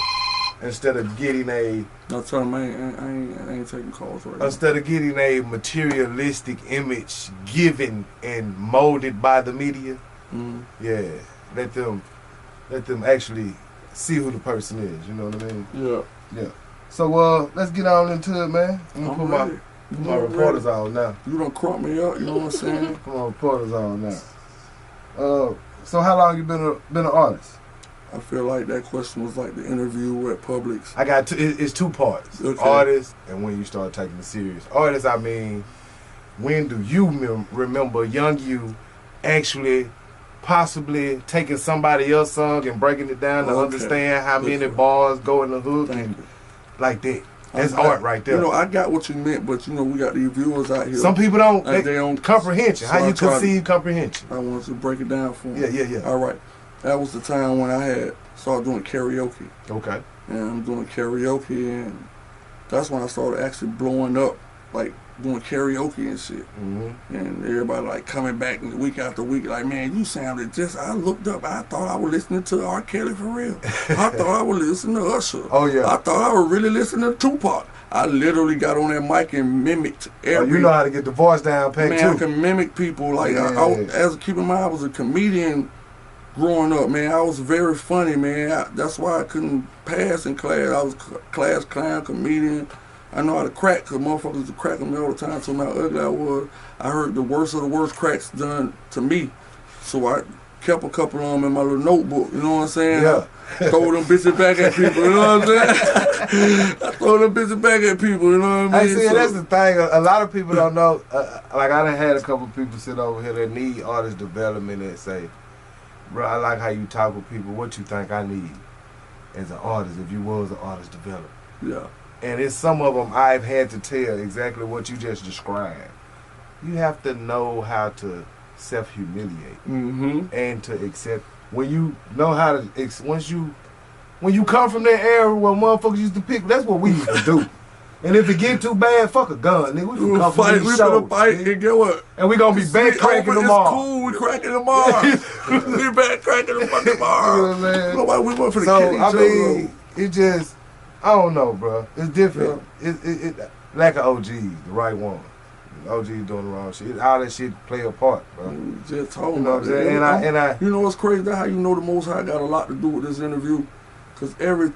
instead of getting a... No, tell me, I ain't taking calls right now. Instead of getting a materialistic image given and molded by the media, yeah, let them actually see who the person is, you know what I mean? Yeah. Yeah. So let's get on into it, man. I'm gonna ready. put my reporters on now. You done crop me up, you know what I'm saying? Put my reporters on now. So how long you been an artist? I feel like that question was like the interview at Publix. I got it's two parts. Okay. Artist and when you start taking it serious. Artist, I mean, when do you remember young you actually possibly taking somebody else's song and breaking it down to understand how many bars go in the hook and like that. That's art right there. You know, I got what you meant, but you know, we got these viewers out here. Some people don't. They don't comprehension. So how you conceive comprehension? I wanted to break it down for them. Yeah. All right. That was the time when I had started doing karaoke. Okay. And I'm doing karaoke, and that's when I started actually blowing up, like doing karaoke and shit. Mm-hmm. And everybody like coming back week after week, like, man, you sounded just. I looked up, I thought I was listening to R. Kelly for real. I thought I was listening to Usher. Oh yeah. I thought I was really listening to Tupac. I literally got on that mic and mimicked every. Oh, you know how to get the voice down, too. Man, I can mimic people. Like Yeah. keep in mind, I was a comedian growing up. Man, I was very funny. Man, that's why I couldn't pass in class. I was class clown, comedian. I know how to crack, because motherfuckers were cracking me all the time, so how ugly I was. I heard the worst of the worst cracks done to me. So I kept a couple of them in my little notebook, you know what I'm saying? Yeah. I throw them bitches back at people, you know what I'm saying? I throw them bitches back at people, you know what I mean? Hey, see, that's the thing. A lot of people don't know. Like, I done had a couple people sit over here that need artist development and say, bro, I like how you talk with people. What you think I need as an artist if you was an artist developer? Yeah. And it's some of them I've had to tell exactly what you just described. You have to know how to self-humiliate and to accept. When you know how to, when you come from that era where motherfuckers used to pick, that's what we used to do. And if it get too bad, fuck a gun, nigga. We gonna fight. We gonna fight and get what? And we gonna be back cracking tomorrow. It's cool. We cracking tomorrow. We back cracking the fucking tomorrow. You know what I'm saying? Nobody, we went for the so kill each I other. mean, it just, I don't know, bro. It's different. Yeah. It lack of OGs, the right one. OGs doing the wrong shit. All that shit play a part, bro. Just talking you know about what I'm saying? And I, you know what's crazy? That's how you know the Most High got a lot to do with this interview, because everything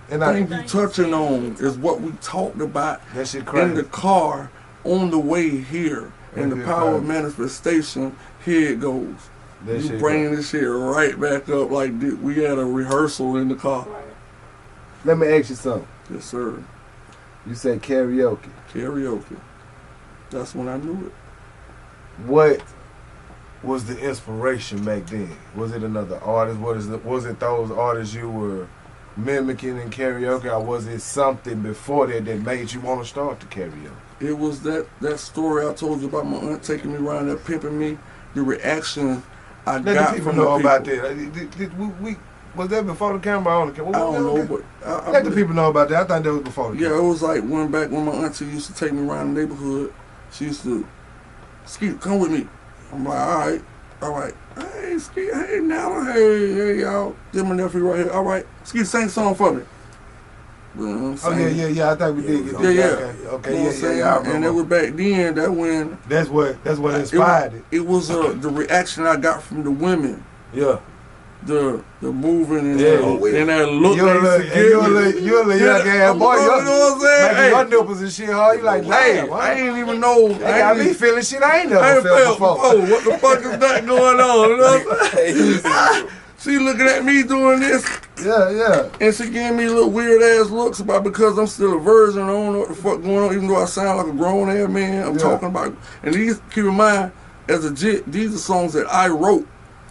you touching on is what we talked about that shit crazy. In the car on the way here. In the power of manifestation, here it goes. That you bringing this shit right back up like we had a rehearsal in the car. Let me ask you something. Yes, sir. You said karaoke. Karaoke. That's when I knew it. What was the inspiration back then? Was it another artist? Was it those artists you were mimicking in karaoke, or was it something before that made you want to start the karaoke? It was that story I told you about my aunt taking me around there, pimping me. The reaction I got from the people. Let the people know about that. Was that before the camera or on the camera? I don't know, but let the people know about that. I think that was before the camera. Yeah, it was like when my auntie used to take me around the neighborhood. She used to, Skeet, come with me. I'm like, all right. Hey, Skeet, hey, Nala, hey, y'all. This my nephew right here. All right, Skeet, sing a song for me. Oh yeah. I think we did get yeah. Okay, you know yeah. And that was back then. That when that's what inspired it. It was the reaction I got from the women. Yeah. The moving and, yeah. And that look. You're a little young boy. You know what I'm saying? Making your nipples and shit hard. You like, damn. I ain't even know. They got me feeling shit I ain't never felt before. What the fuck is that going on? You know what I'm saying? She looking at me doing this. Yeah. And she giving me little weird ass looks about because I'm still a virgin. I don't know what the fuck going on, even though I sound like a grown ass man. I'm talking about. And these, keep in mind, as a jit, these are songs that I wrote.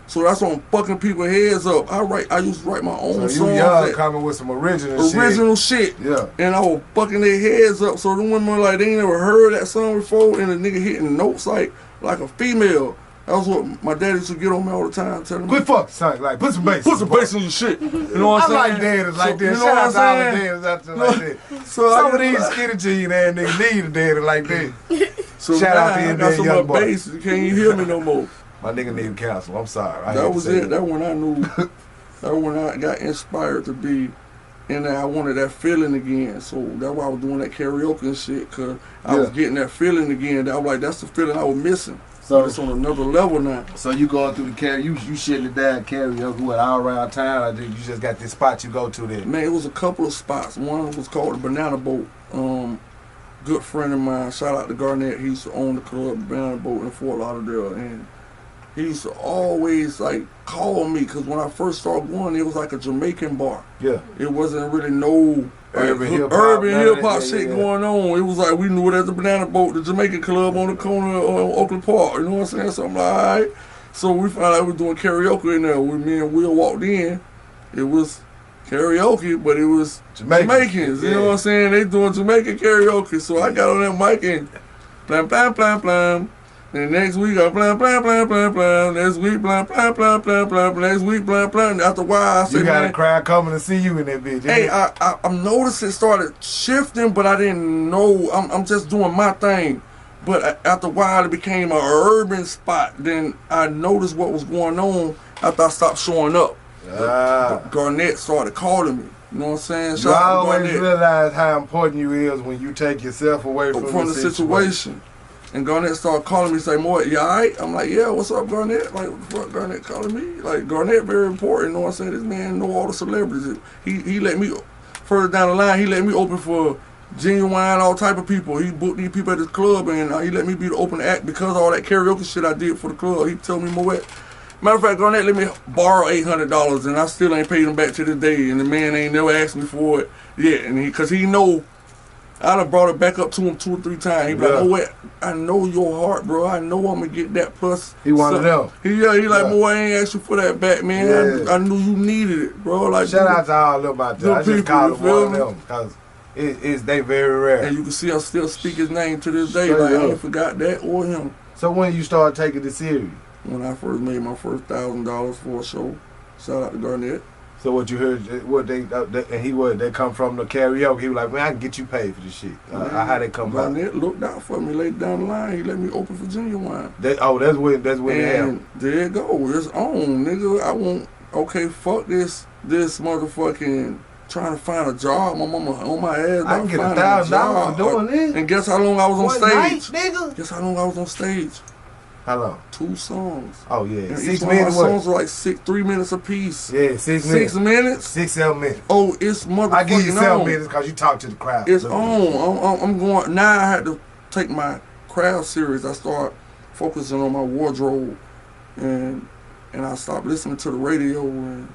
So that's on fucking people's heads up. I used to write my own songs. So you young coming with some original shit. Yeah. And I was fucking their heads up. So the women were like, they ain't never heard that song before. And the nigga hitting notes like a female. That was what my daddy used to get on me all the time, telling me. Quit fuck, son. Like, put some bass. Put some bass in your shit. You know what I'm saying? I like daddies like that. You know Shout out to all the saying? daddies out there like that. So some of these skinny jean ass niggas need a daddy like that. So shout out to your got some young boy. Bass. You can't even hear me no more. My nigga need counsel. I'm sorry. That was it. That when I knew. That when I got inspired to be. And I wanted that feeling again. So that's why I was doing that karaoke and shit. Because I was getting that feeling again. I was like, that's the feeling I was missing. So it's on another level now. So you going through the karaoke, you shitting it down karaoke, what, all around town? Or you just got this spot you go to there? Man, it was a couple of spots. One was called the Banana Boat. Good friend of mine, shout out to Garnett. He used to own the club Banana Boat in Fort Lauderdale, and he used to always like call me because when I first started going, it was like a Jamaican bar. Yeah. It wasn't really no urban hip hop shit going on. It was like we knew it as the Banana Boat, the Jamaican club on the corner of Oakland Park. You know what I'm saying? So I'm like, all right. So we found out we were doing karaoke in there. When me and Will walked in, it was karaoke, but it was Jamaicans. You know what I'm saying? They doing Jamaican karaoke. So I got on that mic and blam blam blam blam. And next week I blam blam blam blam blam. Next week blam blam blam blam blam. Next week blam blam. After a while I said, you got a crowd coming to see you in that bitch. Hey, I'm noticing it started shifting, but I didn't know. I'm just doing my thing. But after a while it became an urban spot. Then I noticed what was going on after I stopped showing up. Garnett started calling me. You know what I'm saying? You always realize how important you is when you take yourself away from the situation. And Garnett started calling me, say, "More, you alright?" I'm like, "Yeah, what's up, Garnett?" Like, what the fuck, Garnett calling me? Like, Garnett very important. You know what I'm saying? This man know all the celebrities. He let me, further down the line, he let me open for Genuine, all type of people. He booked these people at his club, and he let me be the open act because of all that karaoke shit I did for the club. He told me more. Matter of fact, Garnett let me borrow $800, and I still ain't paid him back to this day. And the man ain't never asked me for it yet, and because he know. I done brought it back up to him 2 or 3 times. He be like, "Oh wait, I know your heart, bro. I know I'm gonna get that plus." He wanted them. He like, "Boy, I ain't asked you for that back, man. I knew you needed it, bro." Like, shout out to all them out there. I just call them one of them because they very rare. And you can see I still speak his name to this day. Like, I ain't forgot that or him. So when you started taking it serious? When I first made my first $1,000 for a show. Shout out to Garnett. So what you heard, what they come from the karaoke. He was like, "Man, I can get you paid for this shit." How they come out? Garnett looked out for me later down the line. He let me open for Genuine. That's when it happened. There it go. It's on, nigga. I won't. Okay, fuck this motherfucking trying to find a job. My mama on my ass. I can get $1,000 for doing this. And guess how long I was on stage? Night, nigga. Guess how long I was on stage? How long? 2 songs. Oh yeah, and 6 minutes. My songs were like 3 minutes a piece. Yeah, 6 minutes. 6 minutes. 6, 7 minutes. Oh, it's motherfucking on. I give you 7 minutes because you talk to the crowd. It's on. I'm going now. I had to take my craft serious. I start focusing on my wardrobe, and I stopped listening to the radio, and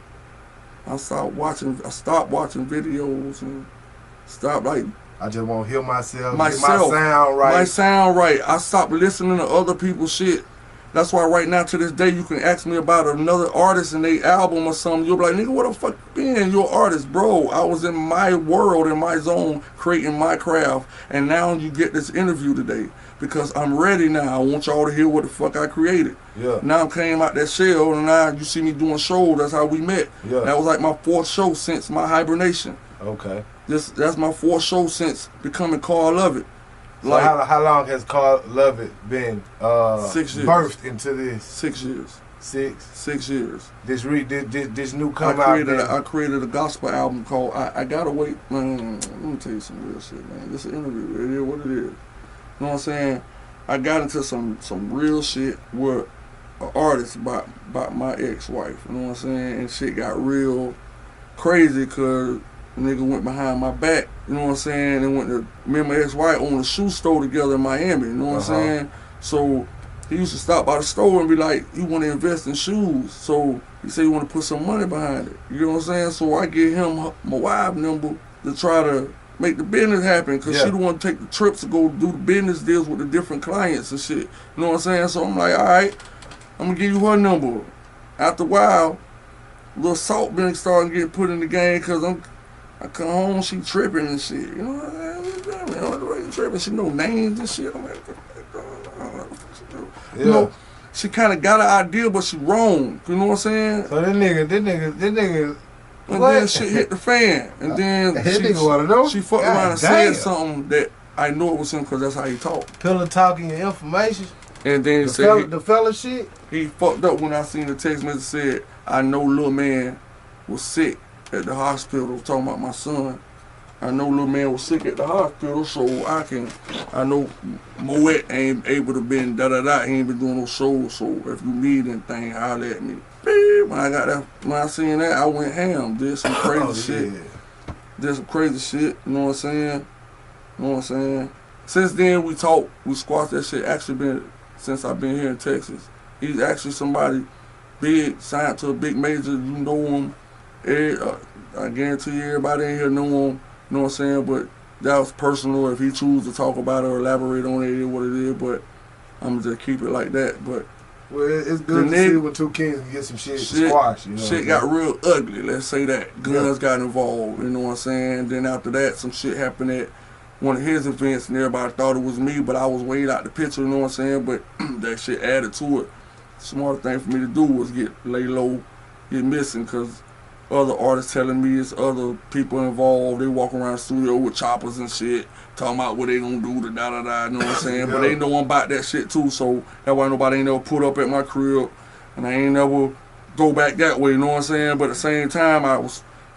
I stopped watching videos, and stopped like. I just want to hear myself. My sound right. I stopped listening to other people's shit That's why right now to this day you can ask me about another artist and they album or something. You'll be like, nigga, what the fuck you been? You're an artist, bro. I was in my world, in my zone, creating my craft. And now you get this interview today because I'm ready now. I want y'all to hear what the fuck I created. Yeah. Now I came out that shell and now you see me doing shows. That's how we met. Yeah. That was like my 4th show since my hibernation. Okay. That's my 4th show since becoming Carl Lovett. So Like, how long has Carl Lovett been 6 years. birthed into this? 6 years. 6 years. This new come out. I created a gospel album called I Gotta Wait. Man, let me tell you some real shit, man. This is an interview. It is what it is. You know what I'm saying? I got into some real shit with an artist about my ex-wife. You know what I'm saying? And shit got real crazy because nigga went behind my back, you know what I'm saying, and went to, me and my ex-wife owned a shoe store together in Miami, you know what I'm saying? So he used to stop by the store and be like, he want to invest in shoes. So he said he want to put some money behind it, you know what I'm saying? So I give him my wife number to try to make the business happen because she the one to take the trips to go do the business deals with the different clients and shit, you know what I'm saying? So I'm like, all right, I'm going to give you her number. After a while, little salt been starting getting put in the game because I come home, she tripping and shit. You know what I'm tripping. She know names and shit. I'm like, you know, she kind of got an idea, but she wrong. You know what I'm saying? So this nigga. And What? then shit hit the fan. And then she fucked around and said something that I know it was him because that's how he talked. Pillow talking your information. And then he said the fella shit. He fucked up when I seen the text message said, I know little man was sick at the hospital, talking about my son. I know little man was sick at the hospital, so I know Moet ain't able to been da-da-da, he ain't been doing no shows, so if you need anything, holler at me. When I seen that, I went ham, did some crazy shit. Did some crazy shit, you know what I'm saying? You know what I'm saying? Since then, we talked, we squashed that shit, actually been, since I've been here in Texas. He's actually somebody big, signed to a big major, you know him. I guarantee you everybody in here know him, you know what I'm saying, but that was personal. If he chooses to talk about it or elaborate on it, it is what it is, but I'm just keep it like that. But well, it's good to see when two kings can get some shit squashed. You know shit got real ugly, let's say that. Guns got involved, you know what I'm saying? Then after that, some shit happened at one of his events and everybody thought it was me, but I was way out the picture, you know what I'm saying? But that shit added to it. The smarter thing for me to do was lay low, get missing, because other artists telling me it's other people involved. They walk around the studio with choppers and shit, talking about what they gonna do to da-da-da, you know what I'm saying? But they know I'm about that shit too, so that's why nobody ain't never put up at my crib, and I ain't never go back that way, you know what I'm saying? But at the same time,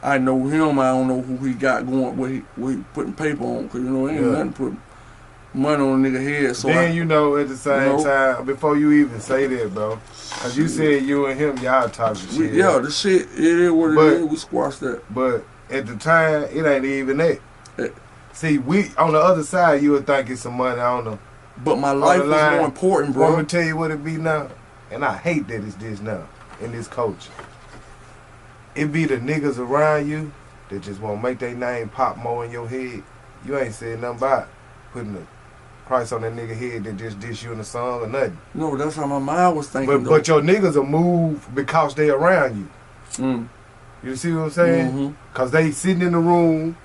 I know him, I don't know who he got going, what he putting paper on, because, you know, ain't nothing put money on a nigga head. So then you know at the same time, before you even say that, bro, as you said, you and him, y'all talking shit. The shit, it is what it is. We squashed that. But at the time, it ain't even that. See, we on the other side, you would think it's some money on the. But my life is more important, bro. I'm gonna tell you what it be now, and I hate that it's this now in this culture. It be the niggas around you that just want to make their name pop more in your head. You ain't said nothing about putting a price on that nigga head that just dish you in the song or nothing. No, that's how my mind was thinking. But your niggas will move because they around you. You see what I'm saying? Because they sitting in the room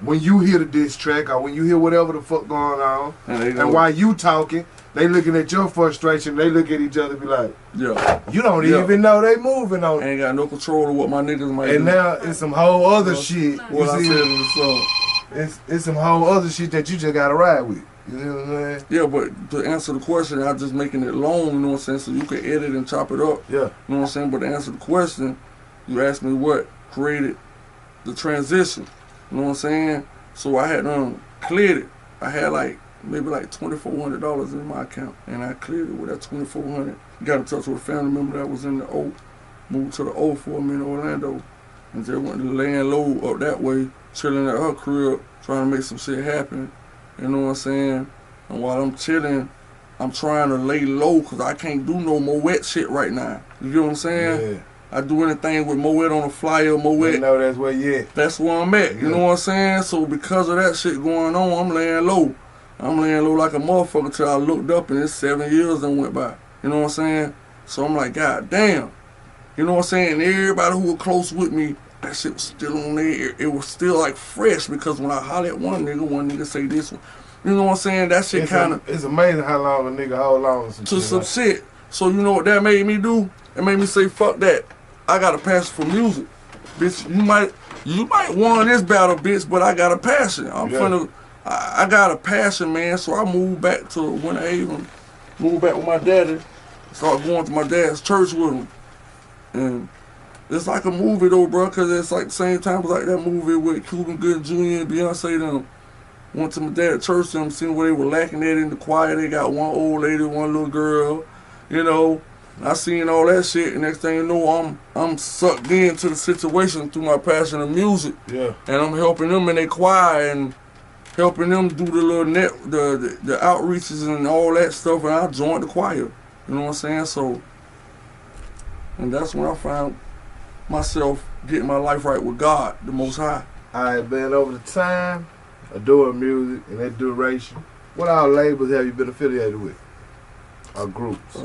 when you hear the diss track or when you hear whatever the fuck going on, and while you talking, they looking at your frustration, they look at each other and be like, you don't even know they moving on it. Ain't got no control of what my niggas might do. And now it's some whole other shit. What I said in the song. It's some whole other shit that you just gotta ride with. You know what I'm saying? Yeah, but to answer the question, I'm just making it long, you know what I'm saying, so you can edit and chop it up. Yeah. You know what I'm saying? But to answer the question, you asked me what created the transition. You know what I'm saying? So I had cleared it. I had maybe $2,400 in my account, and I cleared it with that $2,400. Got in touch with a family member that was in the O, moved to the O for me in Orlando, and just went to laying low up that way, chilling at her crib, trying to make some shit happen. You know what I'm saying? And while I'm chilling, I'm trying to lay low because I can't do no Moet shit right now. You get what I'm saying? Yeah. I do anything with Moet on the flyer, Moet. You know that's where you at. That's where I'm at. You know what I'm saying? So because of that shit going on, I'm laying low. I'm laying low like a motherfucker till I looked up and it's 7 years done went by. You know what I'm saying? So I'm like, God damn. You know what I'm saying? And everybody who was close with me, that shit was still on there. It was still like fresh because when I holler at one nigga say this one. You know what I'm saying? That shit kind of... It's amazing how long a nigga hold on to some shit. So you know what that made me do? It made me say, fuck that. I got a passion for music. Bitch, you might won this battle, bitch, but I got a passion. I got a passion, man. So I moved back to Winter Haven, moved back with my daddy, started going to my dad's church with him. And it's like a movie though, bro, because it's like the same time as like that movie with Cuban Gooding Jr. and Beyonce them. Went to my dad's church, them, seen where they were lacking at in the choir. They got one old lady, one little girl, you know. I seen all that shit, and next thing you know, I'm sucked into the situation through my passion of music. Yeah. And I'm helping them in their choir and helping them do the little the outreaches and all that stuff, and I joined the choir. You know what I'm saying? So, and that's when I found myself getting my life right with God, the Most High. All right, man, over the time of doing music and that duration, what all labels have you been affiliated with? Or groups?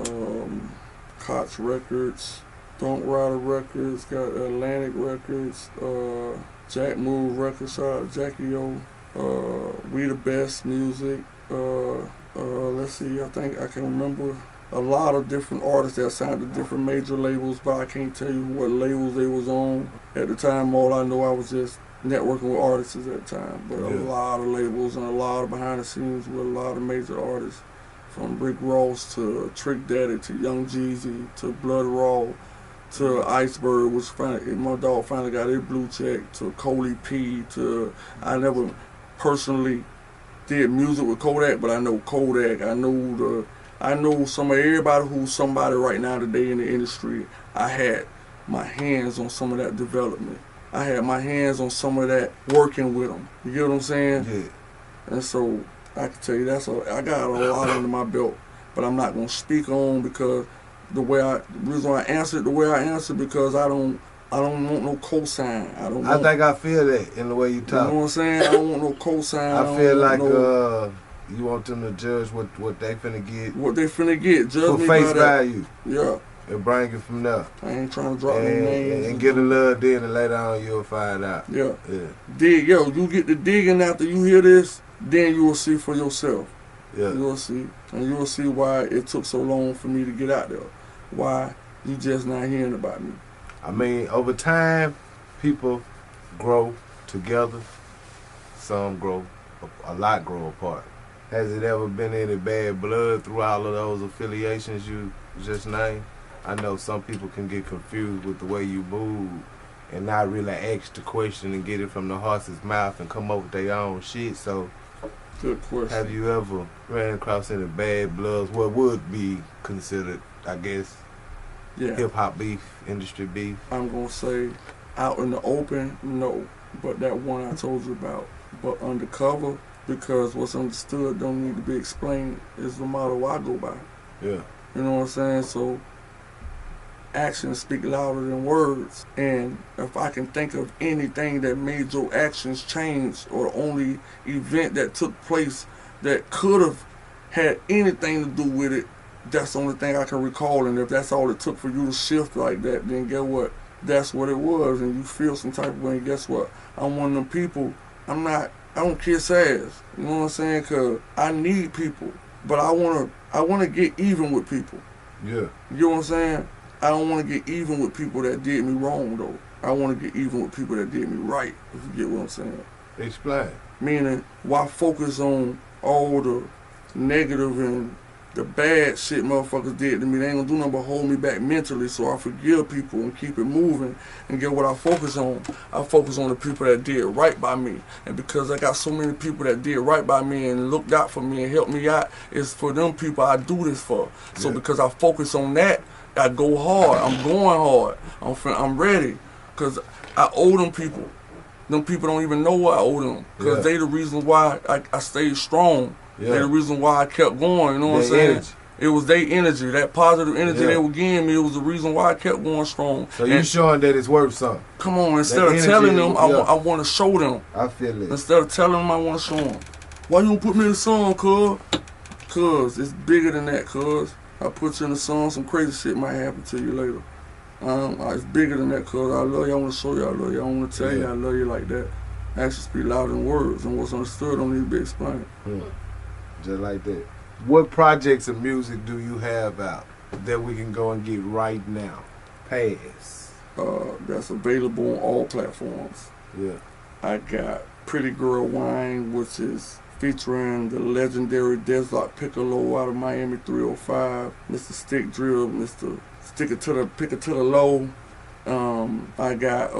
Koch Records, Don't Rider Records, got Atlantic Records, Jack Move Records, shout out to Jackie O, We the Best Music, let's see, I think I can remember a lot of different artists that signed to different major labels, but I can't tell you what labels they was on. At the time, all I know, I was just networking with artists at that time, but a lot of labels and a lot of behind the scenes with a lot of major artists. From Rick Ross to Trick Daddy to Young Jeezy to Blood Raw to Iceberg, which my dog finally got his blue check, to Coley P, to I never personally did music with Kodak, but I know Kodak. I know some of everybody who's somebody right now today in the industry. I had my hands on some of that development. I had my hands on some of that working with them. You get what I'm saying? Yeah. And so I can tell you I got a lot under my belt, but I'm not gonna speak on because the reason why I answered the way I answered because I don't want no cosign. I think I feel that in the way you talk. You know what I'm saying? I don't want no cosign. I feel like you want them to judge what they finna get. What they finna get, judge for me face by value. That. Yeah. And bring it from there. I ain't trying to drop no names. And get a little dig and later on you'll find out. Yeah. Yeah. Dig, you get the digging after you hear this. Then you will see for yourself. Yeah. You will see. And you will see why it took so long for me to get out there. Why you just not hearing about me. I mean, over time, people grow together. Some grow, a lot grow apart. Has it ever been any bad blood through all of those affiliations you just named? I know some people can get confused with the way you move and not really ask the question and get it from the horse's mouth and come up with their own shit. So, good question. Have you ever ran across any bad bloods? What would be considered, I guess, hip-hop beef, industry beef? I'm going to say out in the open, no. But that one I told you about. But undercover, because what's understood don't need to be explained, is the motto I go by. Yeah. You know what I'm saying? So actions speak louder than words. And if I can think of anything that made your actions change, or the only event that took place that could have had anything to do with it, that's the only thing I can recall. And if that's all it took for you to shift like that, then guess what? That's what it was. And you feel some type of way, and guess what? I'm one of them people. I don't kiss ass. You know what I'm saying? Because I need people. But I want to get even with people. Yeah. You know what I'm saying? I don't want to get even with people that did me wrong, though. I want to get even with people that did me right, if you get what I'm saying. Explain. Meaning, why focus on all the negative and the bad shit motherfuckers did to me? They ain't gonna do nothing but hold me back mentally, so I forgive people and keep it moving and get what I focus on. I focus on the people that did right by me. And because I got so many people that did right by me and looked out for me and helped me out, it's for them people I do this for. So because I focus on that, I go hard. I'm going hard. I'm ready. Because I owe them people. Them people don't even know what I owe them. Because they the reason why I stayed strong. Yeah. They the reason why I kept going. You know what I'm saying? Energy. It was their energy. That positive energy they were giving me. It was the reason why I kept going strong. So you showing that it's worth something. Come on. Instead of telling them, I want to show them. I feel it. Instead of telling them, I want to show them. Why you don't put me in the song, cuz? Cuz, it's bigger than that, cuz. I put you in the song, some crazy shit might happen to you later. It's bigger than that, cause I love you, I wanna show you I love you, I wanna tell you I love you like that. Actions speak louder than words, and what's understood don't need to be explained. Just like that. What projects of music do you have out that we can go and get right now? Pass. That's available on all platforms. Yeah. I got Pretty Girl Wine, which is featuring the legendary Desert Piccolo out of Miami 305, Mr. Stick Drill, Mr. Pick It to the Low. I got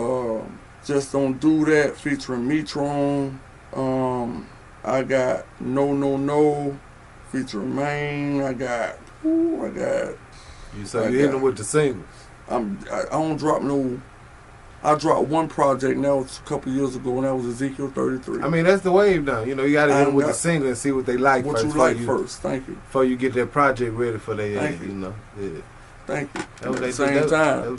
Just Don't Do That featuring Metron. I got No No No featuring Maine. I got. You say you hitting with the singles. I don't drop no. I dropped one project now, it's a couple years ago, and that was Ezekiel 33. I mean, that's the wave now. You know, you got to hit them with the single and see what they like what first. What you like first, thank you. Before you get that project ready for their, you know. Yeah. Thank you. At the same time,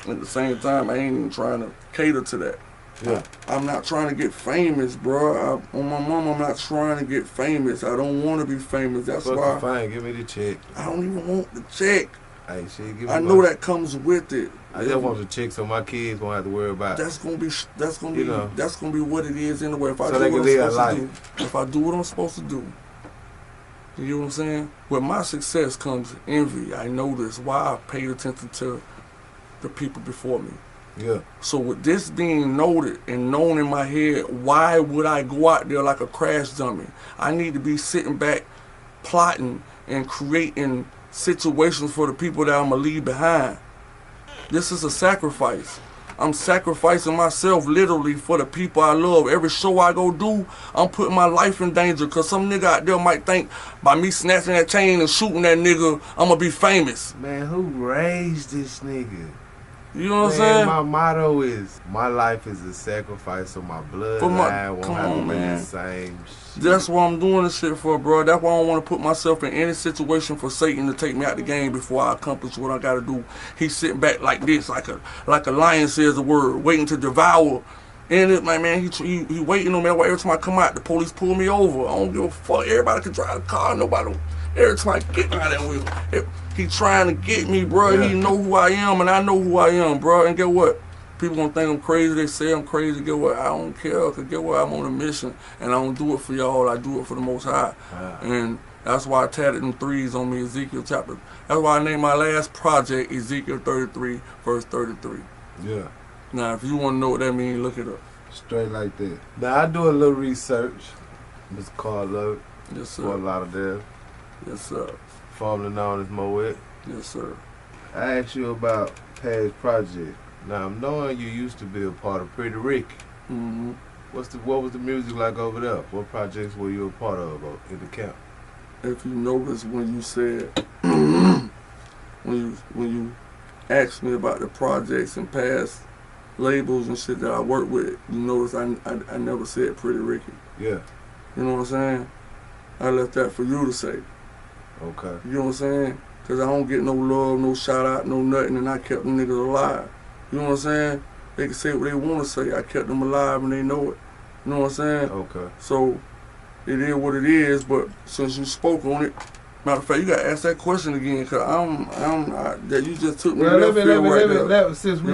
at the same time, I ain't even trying to cater to that. Yeah. I'm not trying to get famous, bro. On my mom, I'm not trying to get famous. I don't want to be famous. That's why. Fine, give me the check. I don't even want the check. Hey, shit, give me I know that comes with it. I just want the check so my kids won't have to worry about it. That's gonna be what it is anyway. If I so do what I'm supposed to do, if I do what I'm supposed to do, you know what I'm saying? With my success comes envy. I know this. Why I paid attention to the people before me. Yeah. So with this being noted and known in my head, why would I go out there like a crash dummy? I need to be sitting back, plotting and creating situations for the people that I'm gonna leave behind. This is a sacrifice. I'm sacrificing myself literally for the people I love. Every show I go do, I'm putting my life in danger because some nigga out there might think by me snatching that chain and shooting that nigga, I'm gonna be famous. Man, who raised this nigga? You know what I'm saying? My motto is, my life is a sacrifice so my bloodline won't have to be the same shit. That's what I'm doing this shit for, bro. That's why I don't want to put myself in any situation for Satan to take me out the game before I accomplish what I gotta do. He's sitting back like this, like a lion says the word, waiting to devour. And it, my man, he waiting on me. Every time I come out, the police pull me over. I don't give a fuck. Everybody can drive a car. Nobody. Every time I get out of that wheel, he trying to get me, bro. Yeah. He know who I am, and I know who I am, bro. And get what? People gonna think I'm crazy. They say I'm crazy. Get what? I don't care. Cause get what? I'm on a mission, and I don't do it for y'all. I do it for the Most High. And that's why I tatted them 3s on me, Ezekiel chapter. That's why I named my last project Ezekiel 33, verse 33. Yeah. Now, if you want to know what that means, look it up. Straight like that. Now, I do a little research. Mr. Carl Lovett. Yes, sir. For a lot of them. Yes, sir. Formerly known as Moet. Yes, sir. I asked you about past projects. Now, I'm knowing you used to be a part of Pretty Ricky. Mm-hmm. What was the music like over there? What projects were you a part of in the camp? If you notice when you said, when you asked me about the projects and past labels and shit that I worked with, you notice I never said Pretty Ricky. Yeah. You know what I'm saying? I left that for you to say. Okay. You know what I'm saying? Because I don't get no love, no shout out, no nothing, and I kept them niggas alive. You know what I'm saying? They can say what they want to say. I kept them alive and they know it. You know what I'm saying? Okay. So, it is what it is, but since you spoke on it, matter of fact, you gotta ask that question again, cause that you just took me left field right there. Since we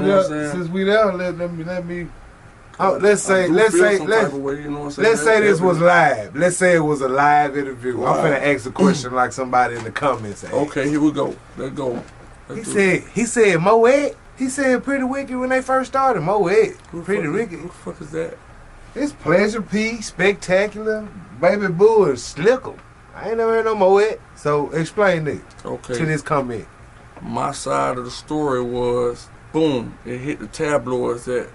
there, let me. Let's say this was live. Let's say it was a live interview. I'm finna ask a question like somebody in the comments. Okay, here we go. Let's go. He said Moet. He said Pretty Ricky when they first started. Moet. Pretty Ricky. Who the fuck is that? It's Pleasure P, Spectacular, Baby Boo, and Slickle. I ain't never heard no Moet. So explain it to this comment. My side of the story was, boom, it hit the tabloids that,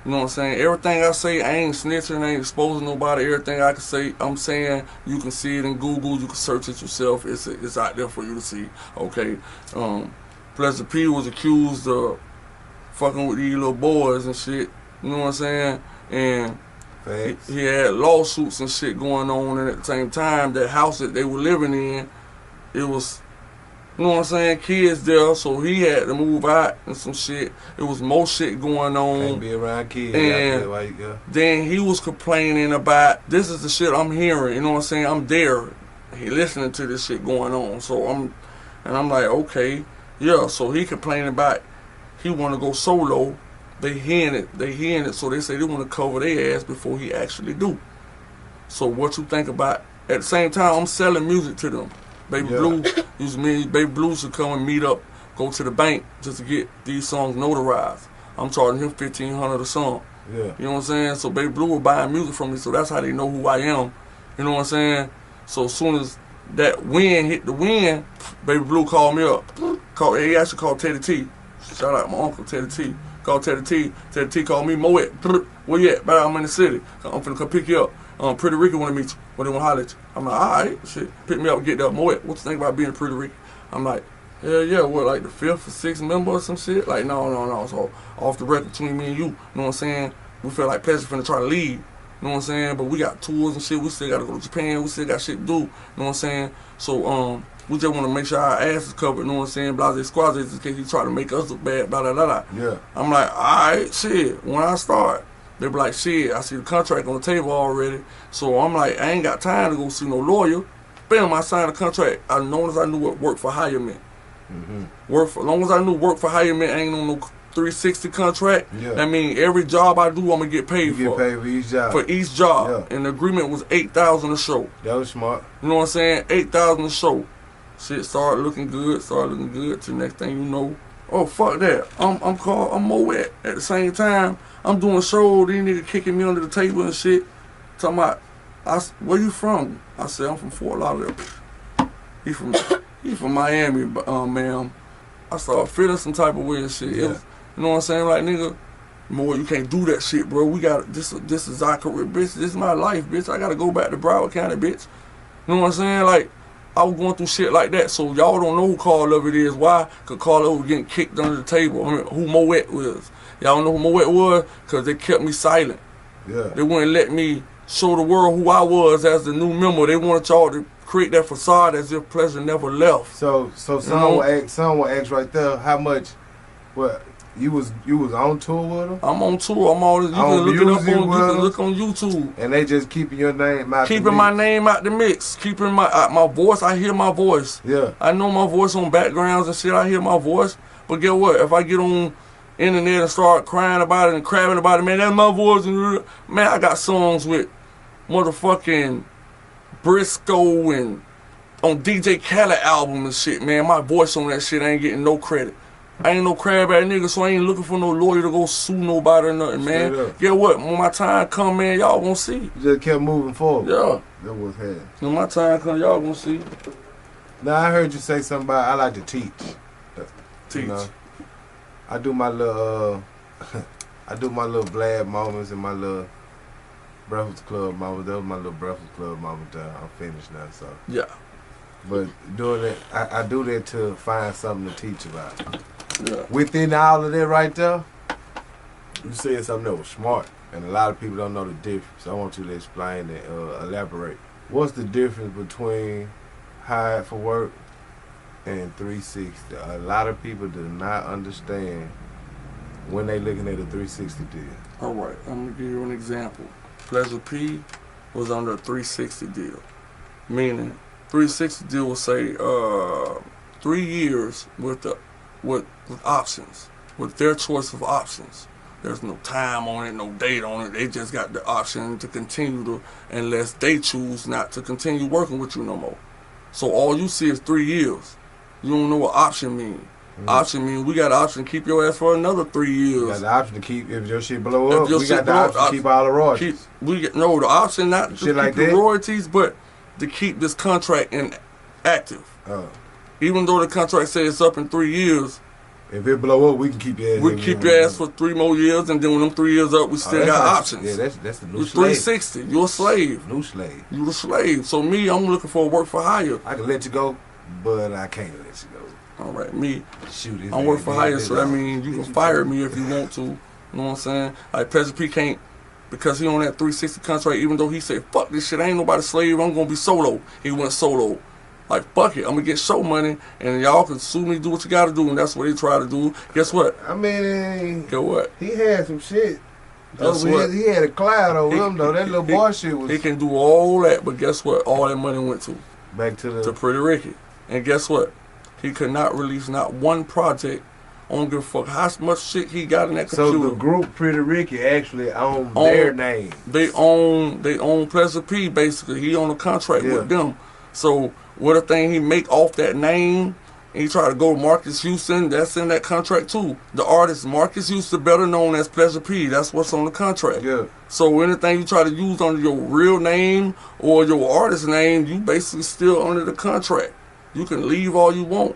you know what I'm saying? Everything I say, I ain't snitching, I ain't exposing nobody. Everything I can say, I'm saying, you can see it in Google, you can search it yourself. It's out there for you to see. Okay. Pleasure P was accused of fucking with these little boys and shit. You know what I'm saying? And he had lawsuits and shit going on, and at the same time, that house that they were living in, it was, you know what I'm saying, kids there, so he had to move out and some shit. It was more shit going on. Can't be around kids. And then he was complaining about, this is the shit I'm hearing, you know what I'm saying? I'm there, listening to this shit going on. So And I'm like, okay, yeah. So he complaining about he want to go solo. They hearing it. So they say they want to cover their ass before he actually do. So what you think about? At the same time, I'm selling music to them. Baby Blue, Baby Blue should come and meet up, go to the bank just to get these songs notarized. I'm charging him $1,500 a song. Yeah. You know what I'm saying? So Baby Blue was buying music from me, so that's how they know who I am. You know what I'm saying? So as soon as that wind hit the wind, Baby Blue called me up. He actually called Teddy T. Shout out my uncle Teddy T. Called Teddy T. Teddy T called me, Moet. Where you at? I'm in the city. I'm finna come pick you up. Pretty Ricky want to meet you. What they want to holler at you? I'm like, alright, shit. Pick me up and get there. Moet, what you think about being Pretty Ricky? I'm like, yeah, what, like the 5th or 6th member or some shit? Like, no. So off the record between me and you know what I'm saying? We feel like Pleasure finna try to leave. You know what I'm saying? But we got tours and shit. We still gotta go to Japan. We still got shit to do. You know what I'm saying? So, we just want to make sure our ass is covered, you know what I'm saying? Blase squads, in case he try to make us look bad, blah, blah, blah, blah. Yeah. I'm like, alright, shit. When I start, they be like, shit, I see the contract on the table already. So I'm like, I ain't got time to go see no lawyer. Bam, I signed a contract. As long as I knew what work for hire meant. As long as I knew work for hire meant, ain't on no 360 contract. Yeah. I mean, every job I do, I'm going to get paid for. You get paid for each job. For each job. Yeah. And the agreement was $8,000 a show. That was smart. You know what I'm saying? $8,000 a show. Shit started looking good. Till next thing you know, oh fuck that. I'm Moet. At the same time, I'm doing shows. These niggas kicking me under the table and shit. Talking about, where you from? I said I'm from Fort Lauderdale. He from Miami, ma'am. I started feeling some type of way and shit. Yeah. You know what I'm saying? Like, nigga, More, you can't do that shit, bro. We got this is our career, bitch. This is my life, bitch. I gotta go back to Broward County, bitch. You know what I'm saying? Like, I was going through shit like that, so y'all don't know who Carl Lovett is. Why? Because Carl Lovett was getting kicked under the table. I mean, who Moet was. Y'all don't know who Moet was? Because they kept me silent. Yeah. They wouldn't let me show the world who I was as the new member. They wanted y'all to create that facade as if Pleasure never left. So someone will ask right there, how much, what, you was on tour with them? I'm on tour. I'm all. You can look it up on. You can look on YouTube. And they just keeping your name out. Keeping my name out the mix. Keeping my voice. I hear my voice. Yeah. I know my voice on backgrounds and shit. I hear my voice. But get what? If I get on internet and start crying about it and crabbing about it, man, that's my voice. And man, I got songs with motherfucking Briscoe and on DJ Khaled album and shit, man. My voice on that shit, I ain't getting no credit. I ain't no crab ass nigga, so I ain't looking for no lawyer to go sue nobody or nothing, man. Get what? When my time come, man, y'all gonna see. You just kept moving forward. Yeah. That was head. When my time come, y'all gonna see. Now I heard you say something about I like to teach. Teach. You know, I do my little Vlad moments and my little Breakfast Club moments. That was my little Breakfast Club moment. I'm finished now, so. Yeah. But doing that, I do that to find something to teach about. Yeah. Within all of that right there, you said something that was smart, and a lot of people don't know the difference. I want you to explain and elaborate. What's the difference between hired for work and 360? A lot of people do not understand when they looking at a 360 deal. All right, I'm gonna give you an example. Pleasure P was under a 360 deal, meaning 360 deal will say 3 years with options, with their choice of options. There's no time on it, no date on it. They just got the option to continue to, unless they choose not to continue working with you no more. So all you see is 3 years. You don't know what option means. Option means we got the option to keep your ass for another 3 years. We got the option to keep, if your shit blow up, we got the option to keep all the royalties. The option not to keep like the royalties, but to keep this contract active. Even though the contract says it's up in 3 years, if it blow up, we can keep your ass. We can keep your ass for 3 more years, and then when them 3 years up, we still got options. Yeah, that's the new You're slave. 360. You're a slave. New slave. You're a slave. So me, I'm looking for a work for hire. I can let you go, but I can't let you go. All right, me. Shoot, I'm work for hire, so that means you can fire me if you want to. You know what I'm saying? Like Pleasure P can't, because he on that 360 contract, even though he said, fuck this shit, I ain't nobody slave, I'm gonna be solo. He went solo. Like, fuck it, I'm gonna get show money, and y'all can sue me, do what you gotta do, and that's what they try to do. Guess what? I mean, guess what? He had some shit. Guess what? He had a cloud over him, though. That little boy shit was... He can do all that, but guess what? All that money went to? Back to Pretty Ricky. And guess what? He could not release not one project. I don't give a fuck how much shit he got in that computer. So the group Pretty Ricky actually own their name. They own Pleasure P basically. He on a contract with them. So what a thing he make off that name, and he try to go to Marcus Houston, that's in that contract too. The artist Marcus Houston, better known as Pleasure P, that's what's on the contract. Yeah. So anything you try to use under your real name or your artist name, you basically still under the contract. You can leave all you want.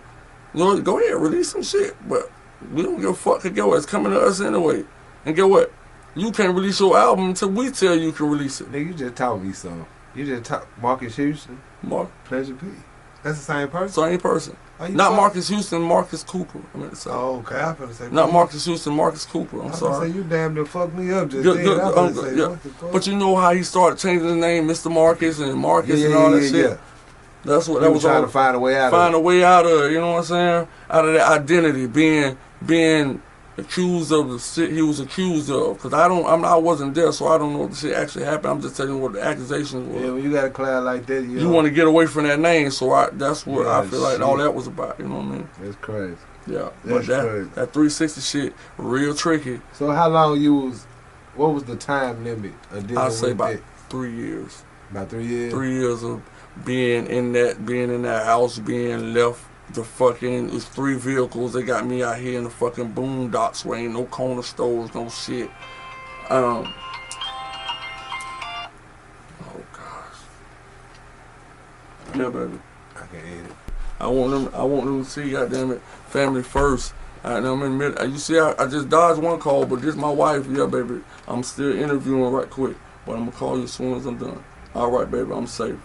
You know, go ahead, release some shit, but we don't give a fuck. Get what? It's coming to us anyway. And get what? You can't release your album until we tell you can release it. Nigga, you just taught me something. You just taught Marcus Houston, Pleasure P. That's the same person? Same person. Not Marcus Houston, Marcus Cooper. I meant to say. Oh, okay. I was going to say. Not Marcus Houston, Marcus Cooper. I'm sorry. Say, you damn near fucked me up just then. I was say, what the fuck? But you know how he started changing the name, Mr. Marcus and Marcus and all that shit? Yeah. That's what that was trying to find a way out of it. Find a way out of it, you know what I'm saying? Out of that identity, being accused of the shit he was accused of. Because I wasn't there, so I don't know what the shit actually happened. I'm just telling you what the accusations were. Yeah, when you got a cloud like that, you want to get away from that name, so that's what I feel like all that was about, you know what I mean? That's crazy. Yeah, that's but crazy. That 360 shit, real tricky. So how long what was the time limit of dealing I'd say with about it? 3 years. About 3 years? 3 years of being in that house, being left. The fucking, it's 3 vehicles. They got me out here in the fucking boondocks where ain't no corner stores, no shit. Oh gosh. Yeah, baby. I can hear it. I want them to see, goddamn it, family first. I'm in the middle. You see, I just dodged one call, but this my wife. Yeah, baby. I'm still interviewing right quick, but I'm gonna call you as soon as I'm done. All right, baby. I'm safe.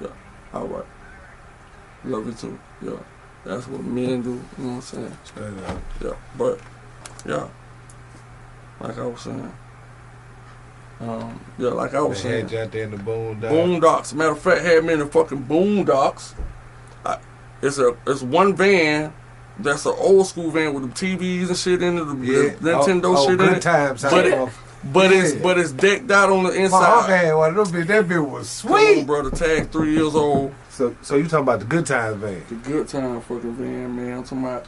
Yeah. All right. Love you too. Yeah. That's what men do. You know what I'm saying? Yeah. But yeah. Like I was saying. Yeah, like I was saying. Had you out there in the boondocks. Boondocks. Matter of fact, had me in the fucking boondocks. It's one van. That's an old school van with the TVs and shit in it, the Nintendo shit in it. Times, but it's decked out on the inside. My uncle had one of them. That bitch was sweet. Brother, tag 3 years old. So you talking about the Good Times van? The Good Time fucking van, man. I'm talking about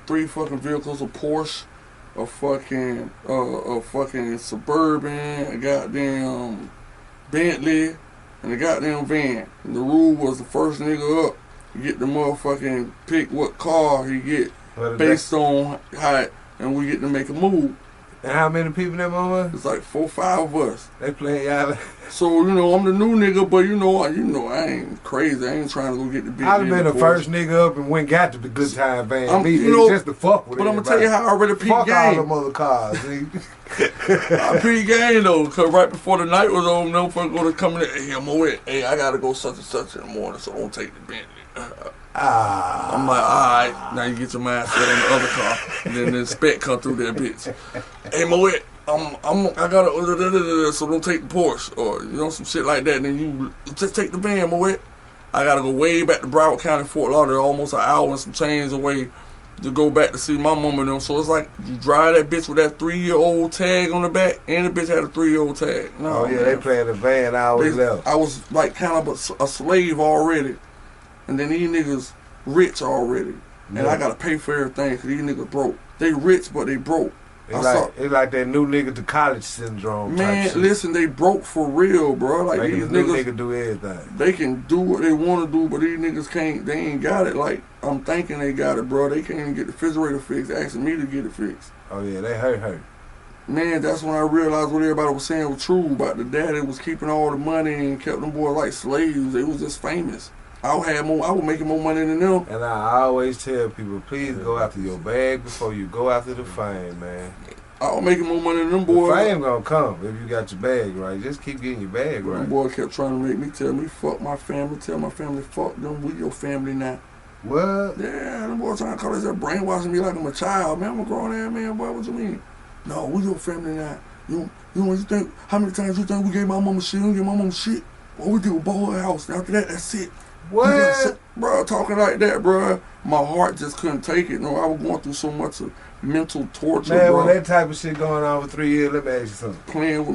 3 fucking vehicles: a Porsche, a fucking Suburban, a goddamn Bentley, and a goddamn van. And the rule was the first nigga up, you get the motherfucking pick what car he get based on how, and we get to make a move. And how many people in that mama? It's like 4 or 5 of us. They playing y'all. So, you know, I'm the new nigga, but you know, I ain't crazy. I ain't trying to go get the big. I've been the first nigga up and went got to the Good Time van. Just to fuck with it. But I'm gonna tell you how I really peep game. Fuck all them other cars. I peep game though, cause right before the night was over, no fuck gonna come in. Hey, I'm away. Hey, I gotta go such and such in the morning, so don't take the Bentley. I'm like, alright, now you get your mind set on the other car, and then the inspect come through that bitch. Hey, Moet, I gotta, so don't take the Porsche, or, you know, some shit like that, and then you just take the van, Moet. I gotta go way back to Broward County, Fort Lauderdale, almost an hour and some change away to go back to see my mom and them. So it's like, you drive that bitch with that 3-year-old tag on the back, and the bitch had a 3-year-old tag. No, man. They playing the van, I was left. I was like kind of a slave already. And then these niggas rich already. And I gotta pay for everything because these niggas broke. They rich, but they broke. It's like that new nigga to college syndrome. Man, listen, they broke for real, bro. Like these niggas do everything. They can do what they want to do, but these niggas can't. They ain't got it. Like I'm thinking they got it, bro. They can't even get the refrigerator fixed. Asking me to get it fixed. Oh yeah, they hurt. Man, that's when I realized what everybody was saying was true about the daddy was keeping all the money and kept them boys like slaves. They was just famous. I was making more money than them. And I always tell people, please go after your bag before you go after the fame, man. I was making more money than them boys. The fame gonna come if you got your bag right. Just keep getting your bag right. Them boy kept trying to make me tell me, fuck my family, tell my family, fuck them, we your family now. What? Yeah, them boys trying to call themselves brainwashing me like I'm a child, man. I'm a grown ass man, boy, what you mean? No, we your family now. You think, how many times you think we gave my mama shit? We gave my mama shit. All we did was bought her house. After that, that's it. What? Bro, talking like that, bro. My heart just couldn't take it. No, I was going through so much of mental torture, Man, bro. when that type of shit going on for 3 years, let me ask you something. Playing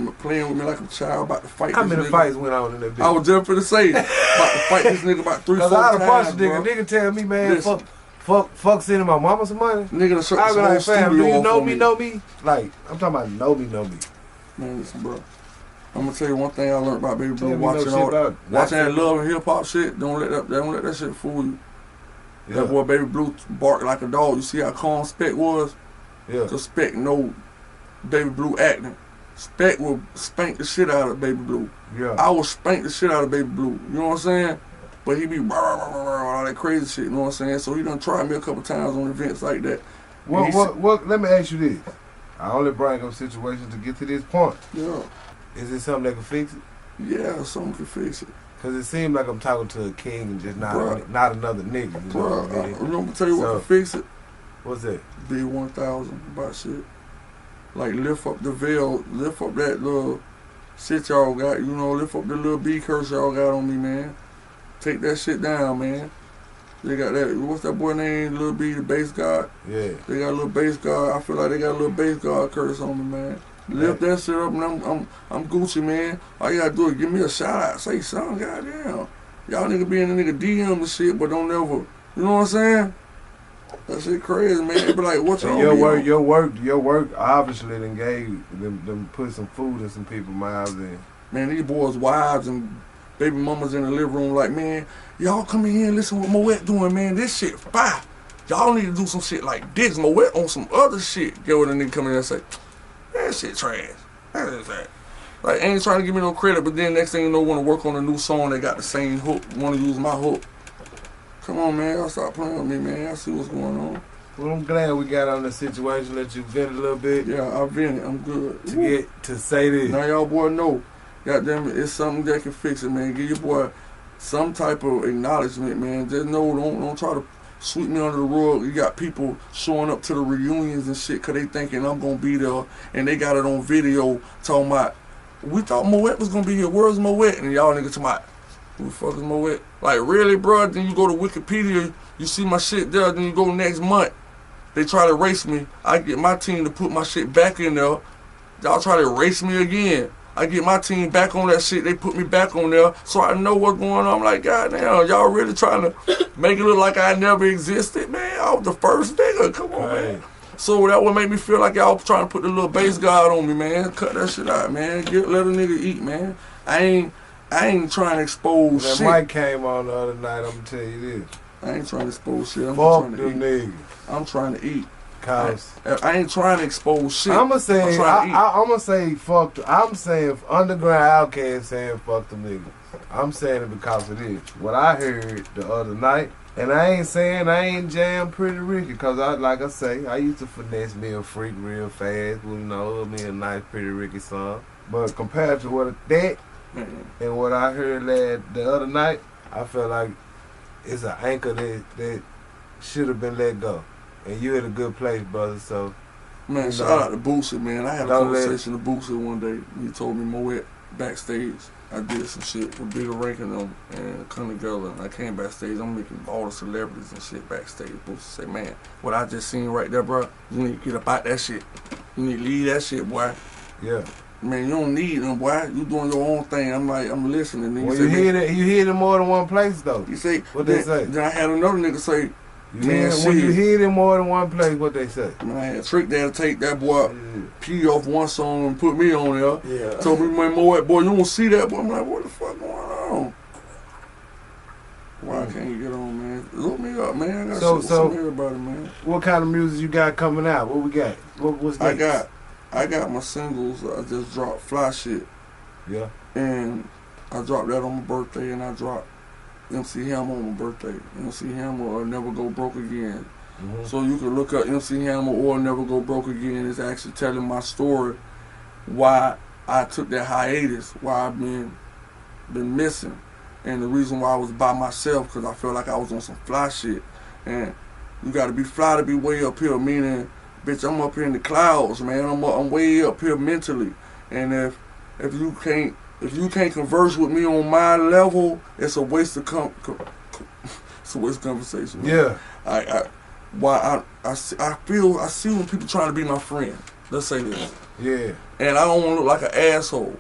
with me like a child, about to fight. How this many nigga. fights went on in that bitch? I was just finna say, about to fight this nigga about 3-4 Cause I times, had a bunch of bro. nigga tell me, man, Listen. fuck sending my mama some money. Nigga done shut I this be whole like, fam, do studio you off know on me, know me? Like, I'm talking about know me. Man, listen, bro. I'm gonna tell you one thing I learned about Baby Tell Blue me no watching shit about watching that nothing. love and hip hop shit. Don't let that shit fool you. Yeah. That boy Baby Blue barked like a dog. You see how calm Spec was? Yeah. Cause Spec know Baby Blue acting. Spec will spank the shit out of Baby Blue. Yeah. I will spank the shit out of Baby Blue. You know what I'm saying? But he be all that crazy shit. You know what I'm saying? So he done tried me a couple times on events like that. What? Let me ask you this. I only bring up situations to get to this point. Yeah. Is it something that can fix it? Yeah, someone can fix it. Cause it seems like I'm talking to a king and just not Bruh. not another nigga. You know Bro, what I mean? I'm gonna tell you what So- can fix it. What's that? Be 1,000 about shit. Like lift up the veil, lift up that little shit y'all got, you know, lift up the little B curse y'all got on me, man. Take that shit down, man. They got that, what's that boy name, Lil B, the bass god? Yeah. They got a little bass god, I feel like they got a little bass god curse on me, man. Lift that shit up and I'm Gucci, man. All you gotta do is give me a shout out, say something, goddamn. Y'all nigga be in the nigga DM and shit, but don't never, you know what I'm saying? That shit crazy, man. They be like, what y'all And be your work obviously done gave them put some food in some people's mouths in. Man, these boys' wives and baby mamas in the living room like, man, y'all come in here and listen what Moet doing, man. This shit fire. Y'all need to do some shit like this. Moet on some other shit. Get what a nigga come in and say, that shit trash. That is that. Like, ain't trying to give me no credit, but then next thing you know, want to work on a new song, they got the same hook, want to use my hook. Come on, man, y'all stop playing with me, man. I see what's going on. Well, I'm glad we got on the situation that you vent a little bit Yeah, I've been it. I'm good. to get to say this. Now y'all boy know, goddamn it, it's something that can fix it, man. Give your boy some type of acknowledgement, man. Just know, don't try to sweep me under the rug. You got people showing up to the reunions and shit because they thinking I'm going to be there, and they got it on video talking about, we thought Moet was going to be here. Where's Moet? And y'all niggas talking about, who the fuck is Moet? Like, really, bro? Then you go to Wikipedia, you see my shit there, then you go next month. They try to erase me. I get my team to put my shit back in there. Y'all try to erase me again. I get my team back on that shit. They put me back on there so I know what's going on. I'm like, goddamn, y'all really trying to make it look like I never existed, man? I was the first nigga. Come on, man. So that would make me feel like y'all trying to put the little bass god on me, man. Cut that shit out, man. Let a nigga eat, man. I ain't trying to expose That shit. Mike came on the other night, I'm gonna tell you this. I ain't trying to expose shit. I'm Fuck trying to them eat. niggas. I'm trying to eat. Cause I ain't trying to expose shit. I'm gonna say, I'm trying to eat. I'm gonna say fuck. I'm saying Underground Outcast saying fuck them niggas. I'm saying it because of this. What I heard the other night, and I ain't saying I ain't jammed Pretty Ricky, cause I used to finesse me a freak real fast. You know, me a nice Pretty Ricky song. But compared to what that and what I heard the other night, I felt like it's an anchor that should have been let go. And you in a good place, brother, so... Man, you shout know, out to Boosie, man. I had a conversation with Boosie one day. He told me Moet backstage. I did some shit with Bigger Rank and them and come together. And I came backstage. I'm making all the celebrities and shit backstage. Boosie say, man, what I just seen right there, bro, you need to get about that shit. You need to leave that shit, boy. Yeah. Man, you don't need them, boy. You doing your own thing. I'm like, I'm listening. Then Well, say, you hear it in more than one place, though. You say, What they say? Then I had another nigga say, When you hear it in more than one place, what they say? Man, I had Trick there to take that boy P off one song and put me on there. Yeah. Told me, man, Moet, boy, you don't see that, boy. I'm like, what the fuck going on? Why can't you get on, man? Look me up, man. I got shit from everybody, man. What kind of music you got coming out? What we got? What's next? I got my singles. I just dropped Fly Shit. Yeah. And I dropped that on my birthday, and I dropped MC Hammer on my birthday. MC Hammer or Never Go Broke Again. Mm-hmm. So you can look up MC Hammer or Never Go Broke Again. It's actually telling my story, why I took that hiatus, why I've been missing, and the reason why I was by myself, because I felt like I was on some fly shit. And you got to be fly to be way up here, meaning, bitch, I'm up here in the clouds, man. I'm way up here mentally, and if you can't converse with me on my level, it's a waste of Switch conversation. Yeah. I see when people trying to be my friend. Let's say this. Yeah. And I don't want to look like an asshole.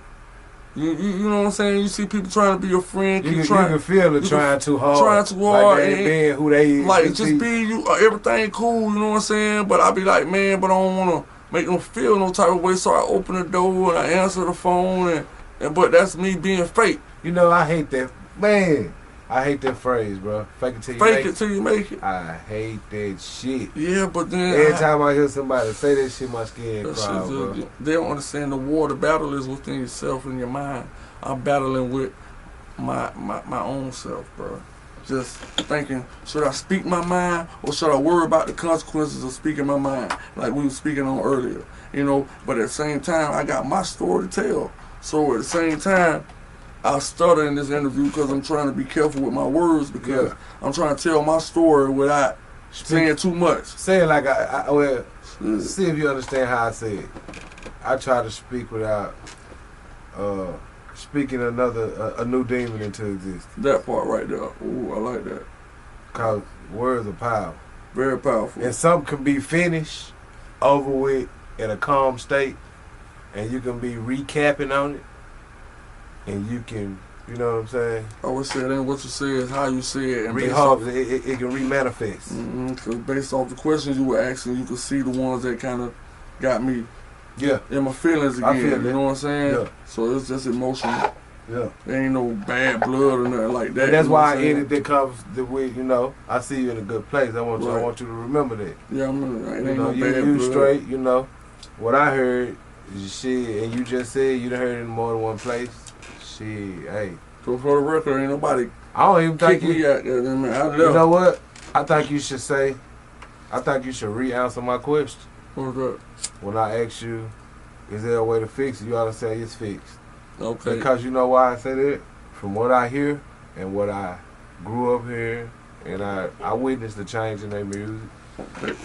You know what I'm saying? You see people trying to be your friend. You can feel it trying too hard. Trying too hard. Like they ain't being who they is. Like, just be you. Everything cool, you know what I'm saying? But I be like, man, but I don't want to make them feel no type of way. So I open the door and I answer the phone. But that's me being fake. You know, I hate that. Man, I hate that phrase, bro. Fake it till you make it. Fake it till you make it. I hate that shit. Yeah, but then every time I hear somebody say that shit, my skin crawl, bro. They don't understand the war. The battle is within yourself and your mind. I'm battling with my own self, bro. Just thinking, should I speak my mind or should I worry about the consequences of speaking my mind, like we were speaking on earlier, you know? But at the same time, I got my story to tell. So at the same time, I stutter in this interview because I'm trying to be careful with my words because I'm trying to tell my story without saying too much. Say it like see if you understand how I say it. I try to speak without speaking a new demon into existence. That part right there. Ooh, I like that. Because words are powerful. Very powerful. And something can be finished, over with, in a calm state, and you can be recapping on it, and you can, you know what I'm saying? I always say that ain't what you say, is how you say it. And it can remanifest. Because based off the questions you were asking, you could see the ones that kind of got me in my feelings again. I feel you know what I'm saying? Yeah. So it's just emotional. Yeah. There ain't no bad blood or nothing like that. And that's why I ended that comes with, you know, I see you in a good place. I want you to remember that. Yeah, I mean, ain't you know, no bad you blood. Straight, you know. What I heard is shit, and you just said you done heard it in more than one place. Shit, hey. So for the record, ain't nobody I don't even think me out there. Man. I left. You know what? I think you should re-answer my question. What's that? When I ask you, is there a way to fix it? You ought to say it's fixed. Okay. Because you know why I say that? From what I hear and what I grew up hearing, and I witnessed the change in their music.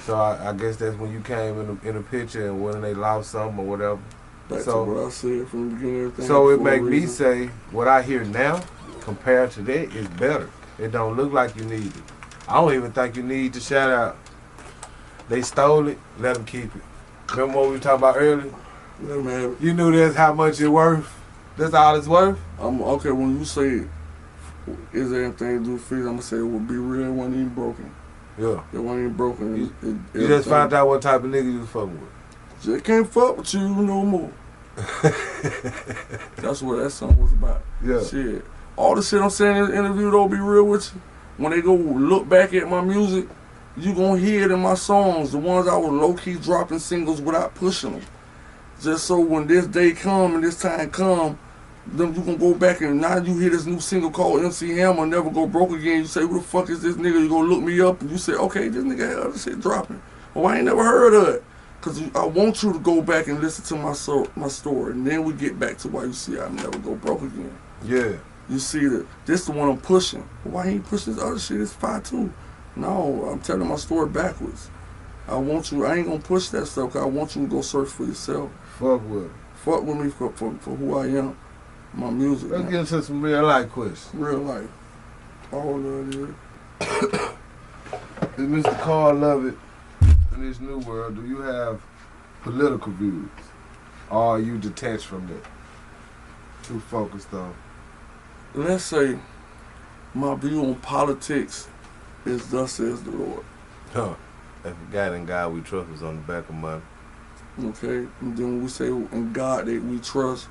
So I guess that's when you came in the picture and when they lost something or whatever. That's what I said from the beginning. So it make me say what I hear now compared to that is better. It don't look like you need it. I don't even think you need to shout out. They stole it, let them keep it. Remember what we talked about earlier? Let them have it. You knew that's how much it's worth? That's all it's worth? Okay, when you say, is there anything to do with fees, I'm going to say it would be real, it wasn't even broken. Yeah. It wasn't even broken. You just found out what type of nigga you was fucking with. Just can't fuck with you no more. That's what that song was about. Yeah. Shit. All the shit I'm saying in this interview, though, be real with you. When they go look back at my music, you gonna hear it in my songs, the ones I was low-key dropping singles without pushing them. Just so when this day come and this time come, then you gonna go back and now you hear this new single called MC Hammer, Never Go Broke Again. You say, who the fuck is this nigga? You gonna look me up and you say, okay, this nigga had other shit dropping. Well, I ain't never heard of it. Because I want you to go back and listen to my story. And then we get back to why you see I Never Go Broke Again. Yeah. You see that this the one I'm pushing. Why ain't pushing this other shit? It's 5-2. No, I'm telling my story backwards. I want you, I ain't gonna push that stuff because I want you to go search for yourself. Fuck with me. Fuck with me for who I am. My music. Let's get into some real life questions. Real life. All of it. Is Mr. Carl Lovett in this new world, do you have political views? Or are you detached from that? Too focused on? Let's say my view on politics is thus says the Lord. Huh. If God and God we trust was on the back of mine. Okay. And then when we say in God that we trust,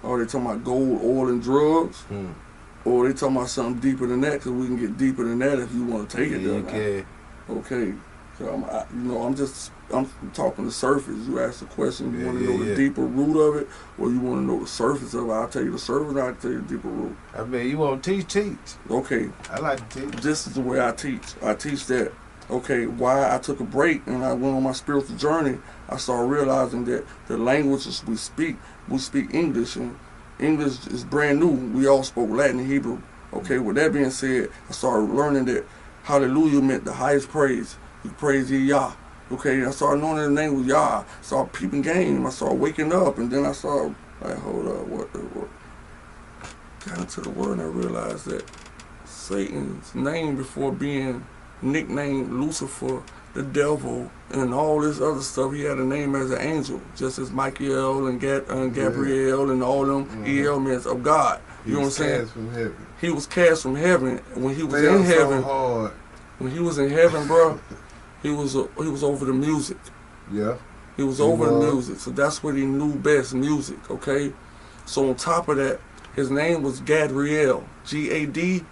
are they talking about gold, oil, and drugs? Or they talking about something deeper than that? Because we can get deeper than that if you want to take it there. Okay. Okay. So I'm talking the surface. You ask the question, you want to know the deeper root of it, or you want to know the surface of it. I'll tell you the surface, I'll tell you the deeper root. I mean, you want to teach. Okay. I like to teach. This is the way I teach. I teach that, okay, why I took a break and I went on my spiritual journey, I started realizing that the languages we speak English, and English is brand new. We all spoke Latin and Hebrew. Okay, with that being said, I started learning that hallelujah meant the highest praise. You praise Yah. Okay, I started knowing the name was Yah. I started peeping game. I started waking up, and then I started like, hold up, what? Got into the word and I realized that Satan's name before being nicknamed Lucifer, the devil, and all this other stuff. He had a name as an angel, just as Michael and Gabriel and all them elements of God. You know what I'm saying? From heaven. He was cast from heaven. When he was Fell in heaven, so hard. when he was in heaven, bro, he was over the music. Yeah. He was over the music, so that's what he knew best, music. Okay, so on top of that, his name was Gadriel, G-A-D-R-E-E-L.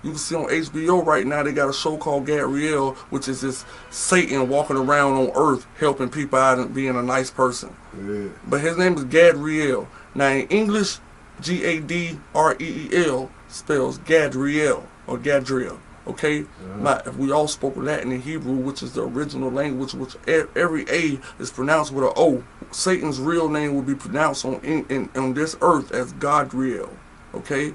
You can see on HBO right now they got a show called Gadriel, which is this Satan walking around on earth helping people out and being a nice person. Yeah. But his name is Gadriel. Now in English, G-A-D-R-E-E-L spells Gadriel or Gadriel. Okay, if we all spoke Latin and Hebrew, which is the original language, which every A is pronounced with an O. Satan's real name will be pronounced on this earth as Godriel. Okay,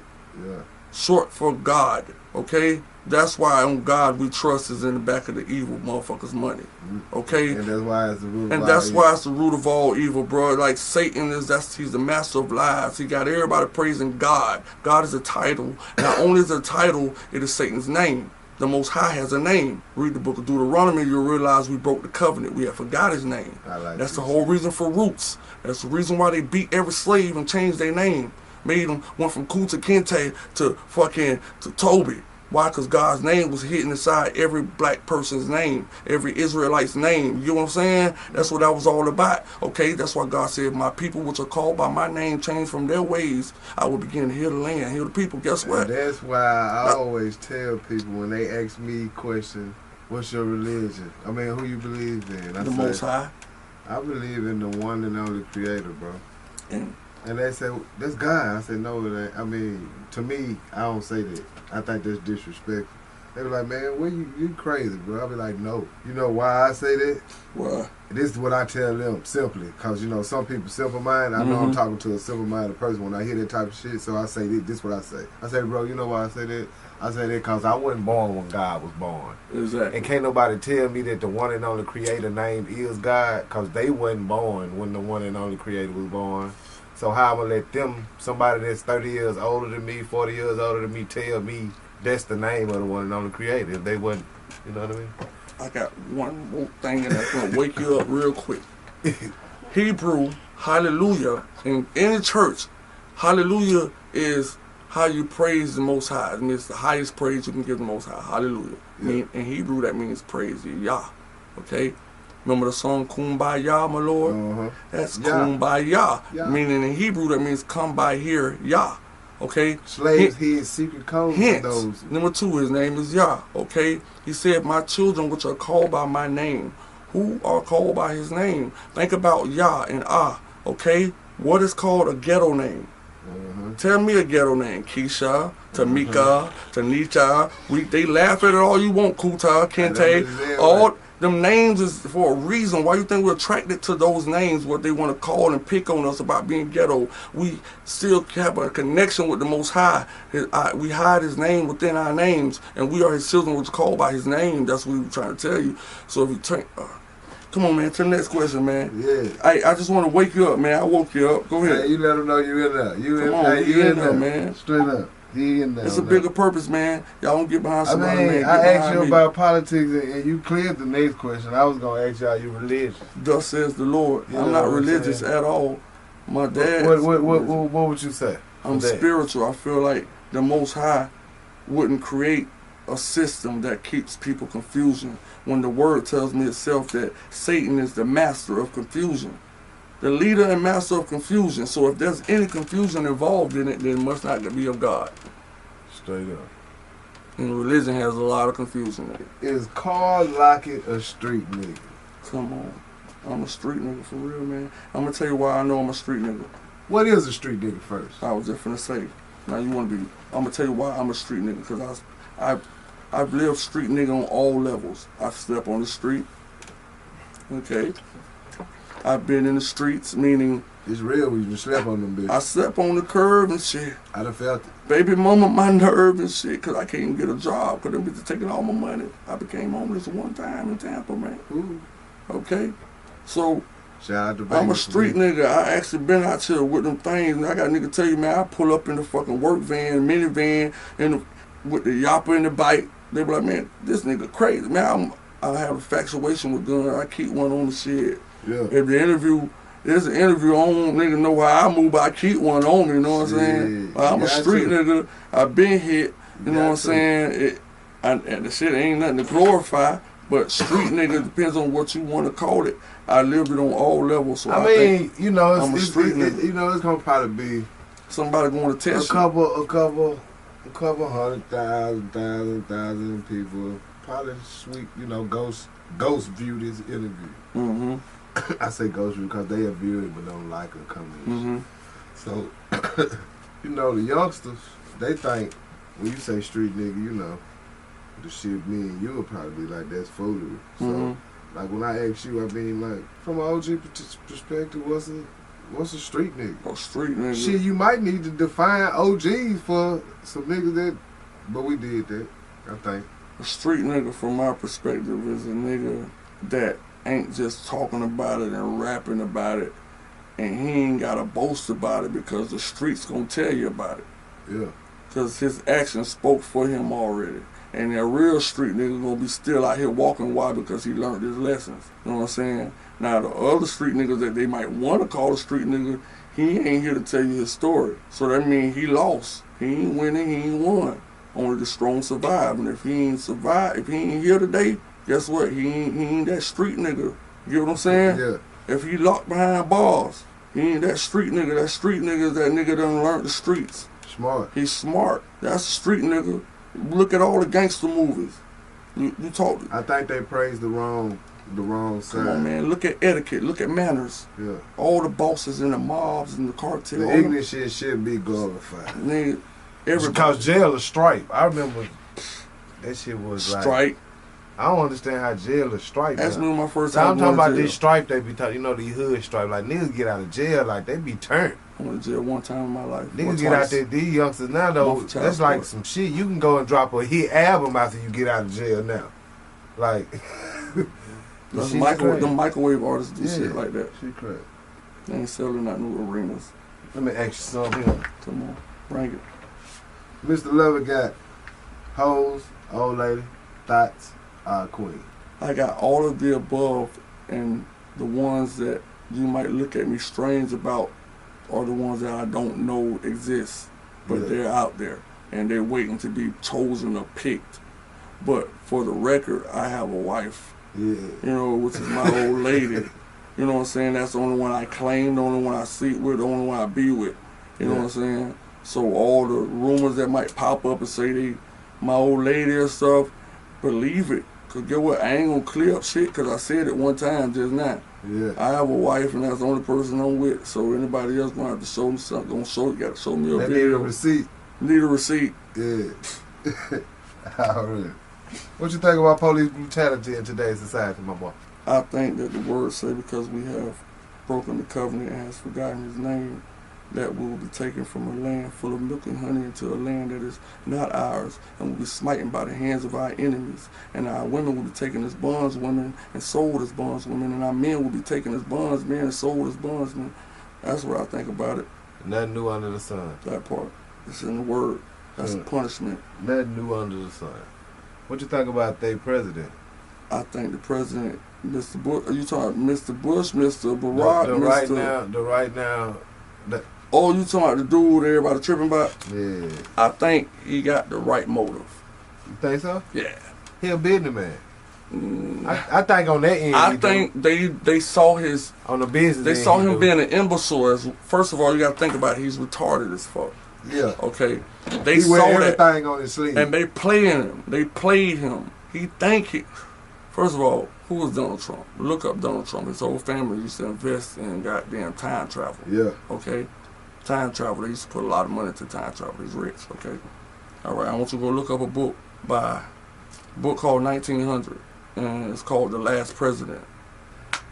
short for God. Okay, that's why on God we trust is in the back of the evil motherfuckers' money. Okay, and that's why it's the root. And that's why it's the root of all evil, bro. Like Satan he's the master of lies. He got everybody praising God. God is a title. Not only is it a title, it is Satan's name. The Most High has a name. Read the book of Deuteronomy, you'll realize we broke the covenant. We have forgot his name. That's the whole reason for roots. That's the reason why they beat every slave and changed their name. Made them, went from Kunta Kinte to Toby. Why? Because God's name was hidden inside every black person's name, every Israelite's name. You know what I'm saying? That's what that was all about. Okay, that's why God said, my people which are called by my name change from their ways. I will begin to heal the land, heal the people. Guess what? And that's why I always tell people when they ask me questions, what's your religion? I mean, who you believe in? The Most High. I believe in the one and only Creator, bro. And they say, that's God. I said, no, it ain't. I mean, to me, I don't say that. I think that's disrespectful. They be like, man, you crazy, bro. I be like, no. You know why I say that? Why? This is what I tell them, simply. Because, you know, some people simple-minded. I know I'm talking to a simple-minded person when I hear that type of shit, so I say this is what I say. I say, bro, you know why I say that? I say that because I wasn't born when God was born. Exactly. And can't nobody tell me that the one and only Creator name is God, because they wasn't born when the one and only Creator was born. So how I'm going to let them, somebody that's 30 years older than me, 40 years older than me, tell me that's the name of the one and only Creator if they wasn't, you know what I mean? I got one more thing and that's going to wake you up real quick. Hebrew, hallelujah, in any church, hallelujah is how you praise the Most High. I mean, it's the highest praise you can give the Most High. Hallelujah. Yeah. I mean, in Hebrew, that means praise Yah. Okay? Remember the song Kumbaya, my Lord? That's Kumbaya. Meaning in Hebrew, that means come by here, Yah. Okay? Slaves hid secret codes for those. Number 2, his name is Yah. Okay? He said, my children which are called by my name. Who are called by his name? Think about Yah and Ah. Okay? What is called a ghetto name? Tell me a ghetto name. Keisha, Tamika, Tanisha. They laugh at it all you want, Kuta, Kente. All them names is for a reason. Why you think we're attracted to those names, what they want to call and pick on us about being ghetto? We still have a connection with the Most High. We hide his name within our names, and we are his children which are called by his name. That's what we're trying to tell you. So if you turn... come on, man, to the next question, man. Yeah. I just want to wake you up, man. I woke you up. Go ahead. Hey, you let them know you in there. You in there, man. Straight up. You in there. It's a bigger purpose, man. Y'all don't get behind somebody, man. I asked you about politics, and you cleared the next question. I was going to ask y'all your religion. Thus says the Lord. I'm not religious at all. My dad. What would you say? I'm spiritual. I feel like the Most High wouldn't create a system that keeps people confusion when the word tells me itself that Satan is the master of confusion, the leader and master of confusion. So if there's any confusion involved in it, then it must not be of God. Straight up. And religion has a lot of confusion in it. Is Carl Lockett a street nigga? Come on. I'm a street nigga for real, man. I'm going to tell you why I know I'm a street nigga. What is a street nigga first? I was just finna say. Now you want to be... I'm going to tell you why I'm a street nigga, because I've lived street nigga on all levels. I've slept on the street. Okay. I've been in the streets, meaning... It's real when you slept on them bitches. I slept on the curb and shit. I done felt it. Baby mama, my nerve and shit, because I can't even get a job, because them bitches taking all my money. I became homeless one time in Tampa, man. Ooh. Okay? So, Shout out to Vegas. I'm a street nigga. I actually been out here with them things. And I got a nigga tell you, man, I pull up in the fucking work van, minivan, with the yapper in the bike. They be like, man, this nigga crazy. Man, I have a infatuation with guns. I keep one on the shit. Yeah. If the interview, there's an interview, I don't nigga know how I move, but I keep one on me, you know what I'm saying? I'm a street nigga. I been hit, you know what I'm saying? And the shit ain't nothing to glorify, but street nigga depends on what you want to call it. I lived it on all levels, so I mean, you know, I'm a street nigga. You know, it's gonna probably be somebody going to test a couple 100,000 people probably sweet, you know, ghost view this interview. Mm-hmm. I say ghost view because they have viewed it but don't like it or come in. So, you know, the youngsters, they think when you say street nigga, you know, the shit me and you will probably be like, that's foolery. So, like when I ask you, I mean, like, from an OG perspective, what's a street nigga? A street nigga. Shit, you might need to define OGs for some niggas that, but we did that, I think. A street nigga, from my perspective, is a nigga that ain't just talking about it and rapping about it, and he ain't got to boast about it because the streets gonna tell you about it. Yeah. Because his actions spoke for him already. And that real street nigga gonna be still out here walking. Why? Because he learned his lessons. You know what I'm saying? Now the other street niggas that they might want to call a street nigga, he ain't here to tell you his story. So that means he lost. He ain't winning, he ain't won. Only the strong survive. And if he ain't survive, if he ain't here today, guess what? He ain't that street nigga. You know what I'm saying? Yeah. If he locked behind bars, he ain't that street nigga. That street nigga is that nigga done learned the streets. Smart. He's smart. That's a street nigga. Look at all the gangster movies. You talk. I think they praise the wrong side. Come on, man. Look at etiquette. Look at manners. Yeah. All the bosses and the mobs and the cartel. The ignorant shit should be glorified. Nigga, because jail is stripe. I remember that shit was stripe. Like, I don't understand how jail is stripe. That's me my first so time. I'm talking about this stripe they be talking. You know, these hood stripe. Like niggas get out of jail, like they be turned. I went to jail one time in my life. Niggas get out there, these youngsters now though, that's like some shit. You can go and drop a hit album after you get out of jail now. Like, the microwave artists do shit like that. She crazy. They ain't selling out new arenas. Let me ask you something here. Come on, bring it. Mr. Lovett got hoes, old lady, thoughts, queen. I got all of the above, and the ones that you might look at me strange about are the ones that I don't know exist, but they're out there, and they're waiting to be chosen or picked. But for the record, I have a wife, you know, which is my old lady. You know what I'm saying? That's the only one I claim, the only one I sleep with, the only one I be with. You know what I'm saying? So all the rumors that might pop up and say they my old lady or stuff, believe it. Cause get what? I ain't gonna clear up shit because I said it one time just now. Yeah. I have a wife and that's the only person I'm with. So anybody else gonna have to show me something. You gotta show me a video. Need a receipt. Need a receipt. Yeah. Alright. What you think about police brutality in today's society, my boy? I think that the words say because we have broken the covenant and has forgotten his name, that we will be taken from a land full of milk and honey into a land that is not ours, and will be smitten by the hands of our enemies. And our women will be taken as bondswomen and sold as bondswomen, and our men will be taken as bondsmen and sold as bondsmen. That's what I think about it. Nothing new under the sun. That part. It's in the word. That's punishment. Nothing new under the sun. What you think about their president? I think the president, Mr. Bush, are you talking Mr. Bush, Mr. Barack, The right now. Oh, you talking about the dude everybody tripping about? Yeah. I think he got the right motive. You think so? Yeah. He a businessman. I think on that end. I think they saw his on the business. They saw him being an imbecile. First of all, you got to think about it, he's retarded as fuck. Yeah. Okay. They he saw everything that on his sleeve, and they playing him. They played him. He think he. First of all, who was Donald Trump? Look up Donald Trump. His whole family used to invest in goddamn time travel. Yeah. Okay. Time travel. They used to put a lot of money into time travel. He's rich. Okay. All right. I want you to go look up a book called 1900, and it's called The Last President.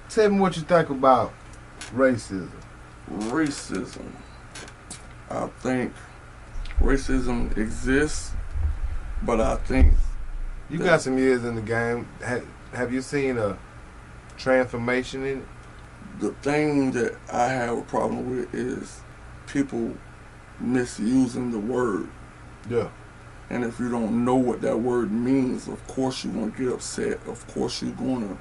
Tell me what you think about racism. Racism. I think racism exists, but I think you got some years in the game. Have you seen a transformation in it? The thing that I have a problem with is people misusing the word. Yeah. And if you don't know what that word means, of course you're going to get upset. Of course you're going to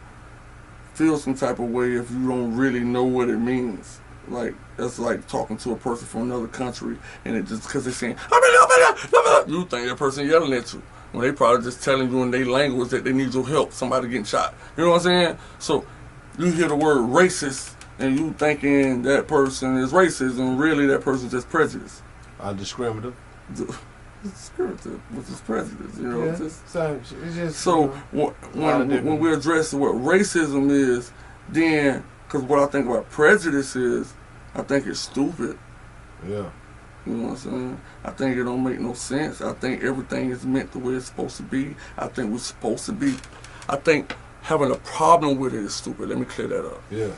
feel some type of way if you don't really know what it means. Like, that's like talking to a person from another country, and it just because they're saying, you think that person yelling at you, when they probably just telling you in their language that they need your help, somebody getting shot. You know what I'm saying? So you hear the word racist, and you thinking that person is racist, and really that person's just prejudiced. Discriminative. Discriminative, which is prejudice, you know. Yeah. It's just so when we address what racism is, then because what I think about prejudice is, I think it's stupid. Yeah. You know what I'm saying? I think it don't make no sense. I think everything is meant the way it's supposed to be. I think we're supposed to be. I think having a problem with it is stupid. Let me clear that up. Yeah.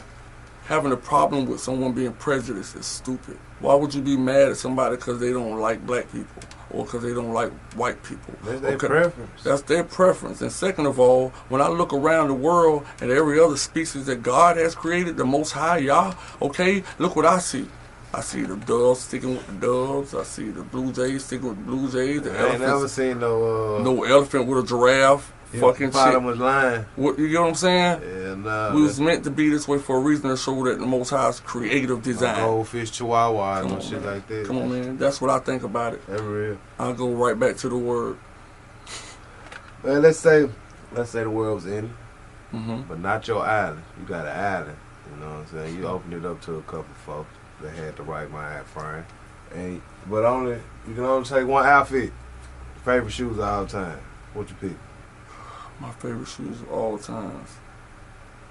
Having a problem with someone being prejudiced is stupid. Why would you be mad at somebody because they don't like black people or because they don't like white people? That's their preference. That's their preference. And second of all, when I look around the world at every other species that God has created, the Most High, Yah, okay, look what I see. I see the doves sticking with the doves. I see the blue jays sticking with the blue jays. The I ain't never seen no elephant with a giraffe. Fucking shit. Was lying. What, you get what I'm saying? Yeah, nah. We was meant to be this way for a reason to show that the Most High's creative design. Goldfish, chihuahua, and shit like that. Come on, man. That's what I think about it. That's real. I'll go right back to the word. Well, let's say the world was ending, Mm-hmm. but not your island. You got an island. You know what I'm saying? You opened it up to a couple folks that had the right mind frame, but you can only take one outfit. Favorite shoes of all time. What you pick? My favorite shoes of all times.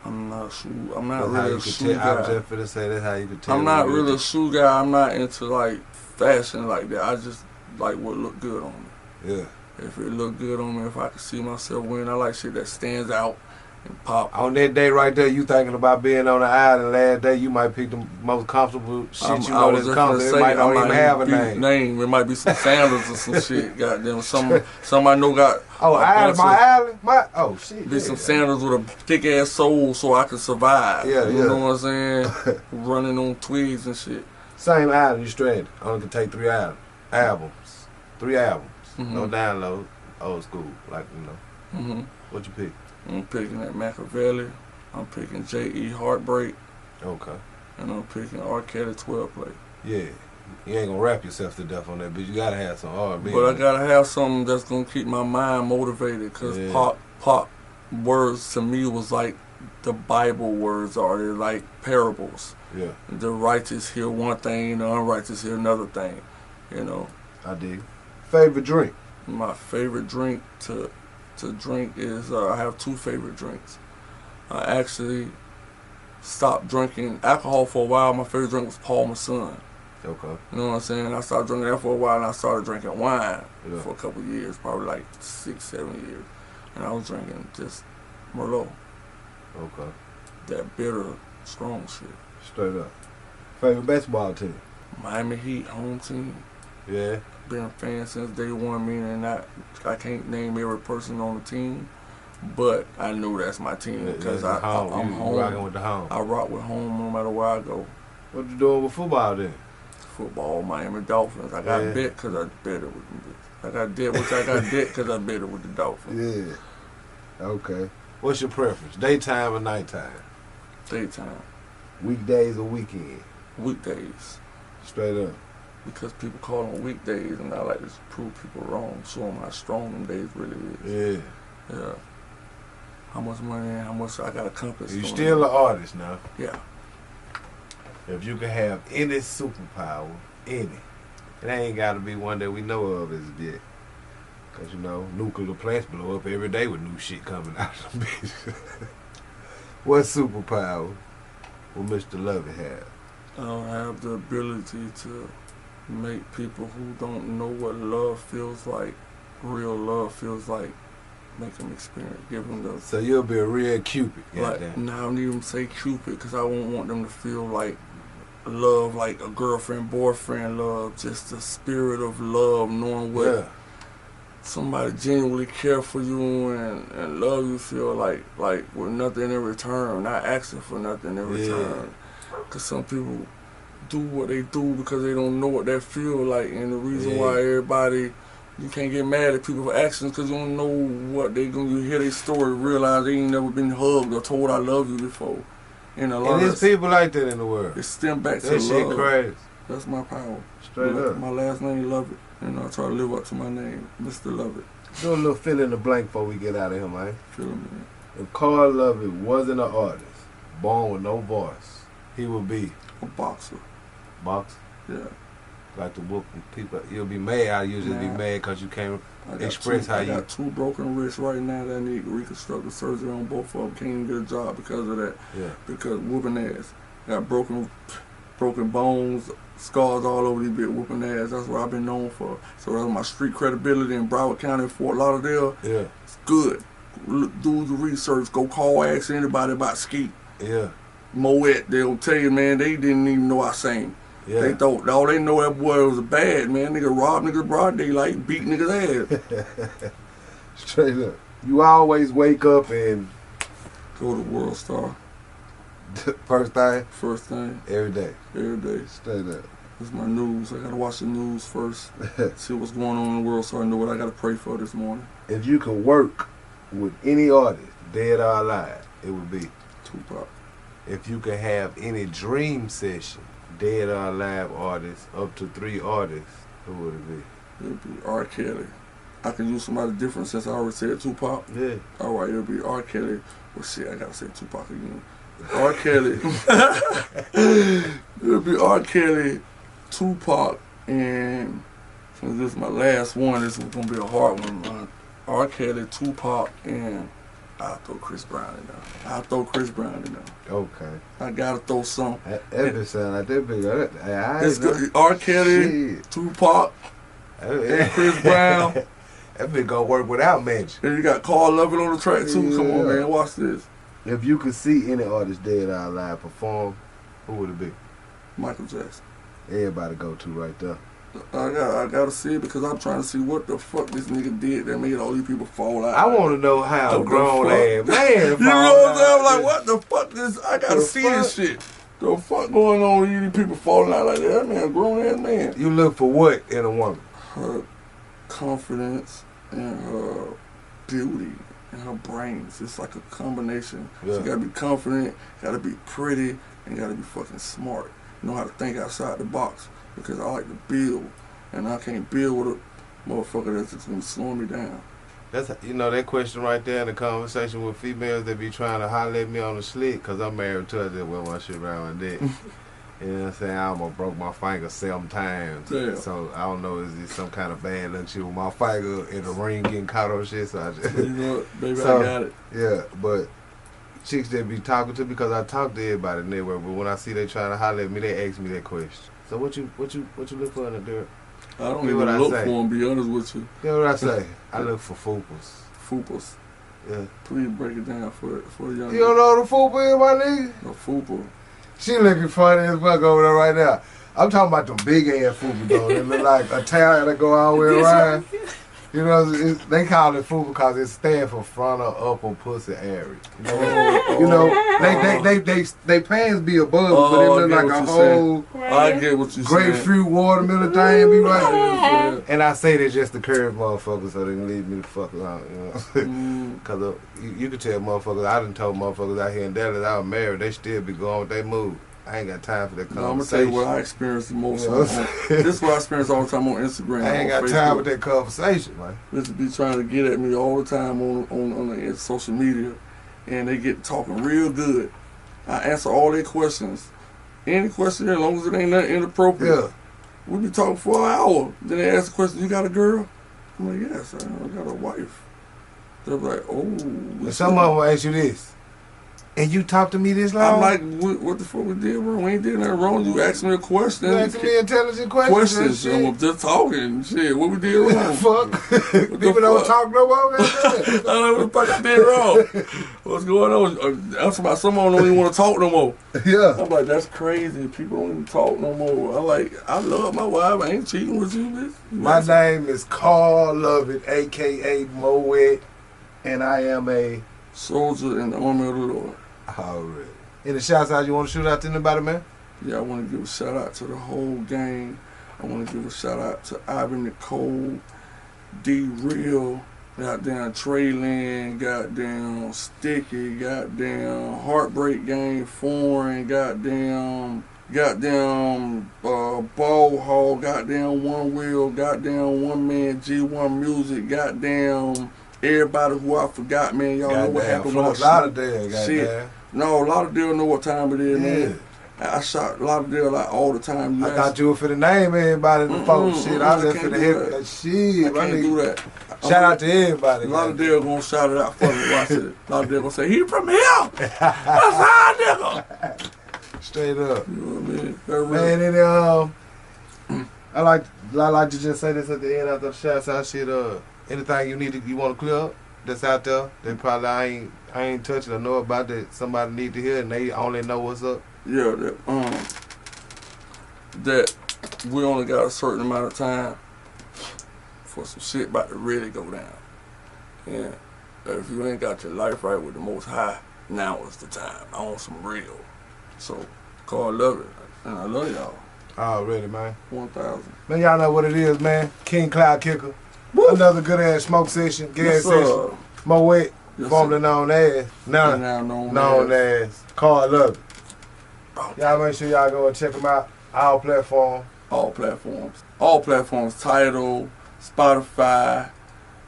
I'm not That's really a shoe guy. I was just finna say that's how you could tell. I'm not really a shoe guy. I'm not into like fashion like that. I just like what look good on me. Yeah. If it look good on me, if I can see myself wearing, I like shit that stands out and pop. On that day right there, you thinking about being on the island. Last day, you might pick the most comfortable shit that's comfortable. It might not even have a name. It might be some sandals or some shit. Goddamn, some I know got. Oh, island, oh shit. Be some sandals with a thick ass sole so I can survive. Yeah, you know what I'm saying? Running on twigs and shit. Same island, you stranded. Only can take 3 albums. 3 albums. Mm-hmm. No download. Old school, like you know. Mm-hmm. What you pick? I'm picking that Machiavelli. I'm picking J.E. Heartbreak. Okay. And I'm picking R. Kelly 12 play. Yeah. You ain't gonna rap yourself to death on that, but you gotta have some R&B. But I gotta have something that's gonna keep my mind motivated, cause pop words to me was like the Bible words are. They're like parables. Yeah. The righteous hear one thing, the unrighteous hear another thing. You know. I dig. Favorite drink? My favorite drink to drink is I have 2 favorite drinks. I actually stopped drinking alcohol for a while. My favorite drink was Paul Masson. Okay. You know what I'm saying? I stopped drinking that for a while, and I started drinking wine Yeah. for a couple of years, probably like 6, 7 years. And I was drinking just Merlot. Okay. That bitter, strong shit. Straight up. Favorite baseball team? Miami Heat, home team. Yeah. Been a fan since day one, meaning I can't name every person on the team, but I know that's my team because I'm home. You rocking with the home. I rock with home no matter where I go. What you doing with football then? Football, Miami Dolphins. I got bet because I bet it with them. I got debt because I bet it with the Dolphins. Yeah. Okay. What's your preference? Daytime or nighttime? Daytime. Weekdays or weekend? Weekdays. Straight up. Because people call them weekdays, and I like to prove people wrong, show them how strong them days really is. Yeah. Yeah. How much money and how much I got accomplished. You still an artist now. Yeah. If you could have any superpower, it ain't got to be one that we know of as yet. Because, you know, nuclear plants blow up every day with new shit coming out of them bitches. What superpower will Mr. Lovett have? I don't have the ability to make people who don't know what love feels like, real love feels like, make them experience, give them the... So you'll be a real Cupid, like, now I don't even say Cupid because I won't want them to feel like love, like a girlfriend, boyfriend love, just the spirit of love, knowing what somebody genuinely care for you and love you feel like with nothing in return, not asking for nothing in return. Because some people do what they do because they don't know what that feel like. And the reason Yeah. why everybody, you can't get mad at people for actions because you don't know what they gonna. You hear their story, realize they ain't never been hugged or told I love you before. And a lot And of there's people like that in the world. it stem back to That shit love. crazy. That's my power. Straight up. My last name Lovett, and I try to live up to my name, Mr. Lovett. Do a little fill in the blank before we get out of here, man. Feel me? If Carl Lovett wasn't an artist, born with no voice, he would be A boxer. boxer. Yeah. Like the whoop people, you'll be mad. I usually be Nah. mad because you can't I got express how I you. got 2 broken wrists right now that I need reconstructive surgery on both of them. Can't even get a job because of that. Yeah. Because whooping ass. Got broken bones, scars all over these bit whooping ass. That's what I've been known for. So that's my street credibility in Broward County, Fort Lauderdale. Yeah. It's good. Do the research. Go call, ask anybody about Skeet. Yeah. Moet, they'll tell you, man, they didn't even know I sang. Yeah. They thought, all they know that boy was a bad, man. Nigga robbed niggas broad daylight, beat niggas ass. Straight up. You always wake up and Go to World Star. first thing First thing, every day. every day. Straight up. That's my news. I gotta watch the news first. See what's going on in the world so I know what I gotta pray for this morning. If you could work with any artist, dead or alive, it would be. Tupac. If you could have any dream session, dead or alive artists, up to 3 artists, who would it be? It'll be R. Kelly. I can use somebody different since I already said Tupac. Yeah. Alright, it'll be R. Kelly. Well, shit, I gotta say Tupac again. R. Kelly. It'll be R. Kelly, Tupac, and since this is my last one, this is gonna be a hard one. R. Kelly, Tupac, and I'll throw Chris Brown in there. Okay. I gotta throw some. That bitch sound like that big. It's good. R. Kelly, Shit. Tupac, and Chris Brown. That bitch gonna work without mention. And you got Carl Lovett on the track too. Come on, Yeah. man, watch this. If you could see any artist dead or alive perform, who would it be? Michael Jackson. Everybody go to right there. I gotta see it because I'm trying to see what the fuck this nigga did that made all these people fall out. I want to know how What a the grown fuck? ass man. You know what I'm saying? I'm fall like, what the fuck is? I gotta The see this fuck? shit. The fuck going on with these people falling out like that? That man, a grown ass man. You look for what in a woman? Her confidence and her beauty and her brains. It's like a combination. Yeah. She gotta be confident, gotta be pretty, and gotta be fucking smart. Know how to think outside the box because I like to build, and I can't build with a motherfucker that's just gonna slow me down. That's that question right there in the conversation with females that be trying to holler at me on the slick because I'm married to her that wear my shit around my neck. You know what I'm saying? I almost broke my finger 7 times. Damn. So I don't know, is it some kind of bad luck shit with my finger in the ring getting caught on shit? So I just You know what, baby, So- I got it. yeah, but chicks that be talking to me because I talk to everybody network, but when I see they trying to holler at me, they ask me that question. So what you look for in a girl? I don't Hear even what I look say. for them, be honest with you. You know what I say? I look for foopers. Fupas. Yeah. Please break it down for the young You don't know what a fooper is, my nigga? A fupa. She looking funny as fuck over there right now. I'm talking about them big ass fupa though. They look like a towel that go all the way around. You know, they call it fupa because it stands for frontal upper pussy area. You know, they pants be above, but it look like a whole I get what you saying. grapefruit watermelon thing be right. Yeah. And I say that just to curve motherfuckers so they can leave me the fuck alone. You know what I'm saying? Because you can tell motherfuckers, I done told motherfuckers out here in Dallas I was married, they still be going with their mood. I ain't got time for that No, I'm gonna tell conversation. you what I experience the most. You know what I'm saying? This is what I experience all the time on Instagram. I ain't on got Facebook. time with that conversation, man. This be trying to get at me all the time on the social media, and they get talking real good. I answer all their questions. Any question, as long as it ain't nothing inappropriate. Yeah. We be talking for an hour. Then they ask the question, you got a girl? I'm like, yes, I got a wife. They're like, oh. And some of them will ask you this. And you talk to me this long? I'm like, what the fuck we did wrong? We ain't did nothing wrong. You asked me a question. You asking me intelligent questions And and we're just talking. Shit, what we did wrong? fuck. People don't fuck? talk no more. I don't know what the fuck I did wrong. What's going on? I'm about someone don't even want to talk no more. Yeah. I'm like, that's crazy. People don't even talk no more. I love my wife. I ain't cheating with you, bitch. My name is Carl Lovett, a.k.a. Moet, and I am a... soldier in the army of the Lord. Already. Any shouts out you want to shoot out to anybody, man? Yeah, I want to give a shout out to the whole gang. I want to give a shout out to Ivan Nicole, D Real, goddamn Trey Lynn, goddamn Sticky, goddamn Heartbreak Gang, Foreign, goddamn Ball Hall, goddamn One Wheel, goddamn One Man, G1 Music, goddamn everybody who I forgot, man. Y'all know what happened when I shot. Shit. No, a lot of deals know what time it is, man. I shot a lot of deals like all the time. I thought you were finna name everybody in the folks. Shit, I was just finna hit that shit. I can't do that. Shout out to everybody. A lot of deals gonna shout it out for me. Watch it. A lot of deals gonna say, he from here. That's our nigga. Straight up. You know what I mean? Man, and I like to just say this at the end after the shouts out shit. Anything you want to clear up that's out there that probably I ain't touching or know about that somebody need to hear and they only know what's up. Yeah, that we only got a certain amount of time for some shit about to really go down. And if you ain't got your life right with the Most High, now is the time. I want some real. So, call Lovett, and I love y'all. Already, man. 1,000. Man, y'all know what it is, man. King Cloud Kicker. Woo. Another good ass smoke session, gas session. Moet, formerly known as, now known as Carl Lovett. Y'all make sure y'all go and check them out. All platforms. All platforms. All platforms. Tidal, Spotify,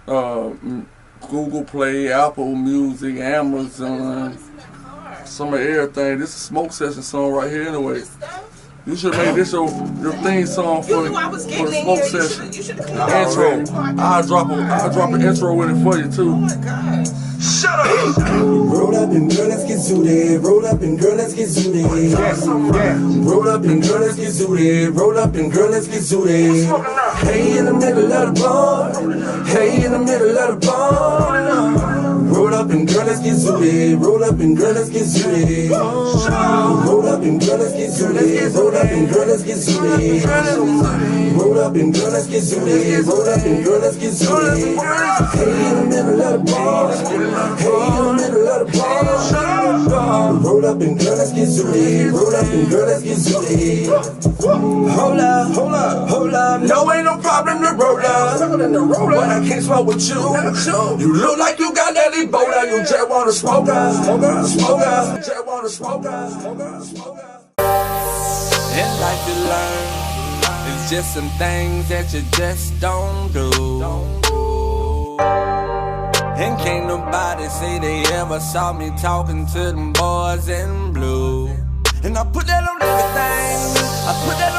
Google Play, Apple Music, Amazon. Some of everything. This is a smoke session song right here anyway. You should make this your theme song for the smoke session. Intro. I'll drop an intro with it for you too. Oh my God. Shut up! Roll up and girl, let's get zooted. Roll up and girl, let's get zooted. Roll up and girl, let's get zooted. Roll up and girl, let's get zooted. Hey, in the middle of the bar. Hey, in the middle of the bar. Roll up and girl, let's get zooted. Roll up and girl, let's get zooted. Roll up and girl, let's get zooted. Roll up and girl, let's get zooted. Roll up and girl, let's get zooted. Roll up and girl, let's get zooted. Hey, in the middle of the bar. Hey, in the middle of the bar. Roll up and girl, let's get zooted. Roll up and girl, let's get zooted. Hold up, hold up, hold up. No, ain't no problem to roll up. But I can't smoke with you. You look like you got that Ebola. You just wanna smoke us, smoke us, smoke us. You just wanna smoke us, smoke us, smoke us. In life you learn, it's just some things that you just don't do. And can't nobody say they ever saw me talking to them boys in blue. And I put that on everything. I put that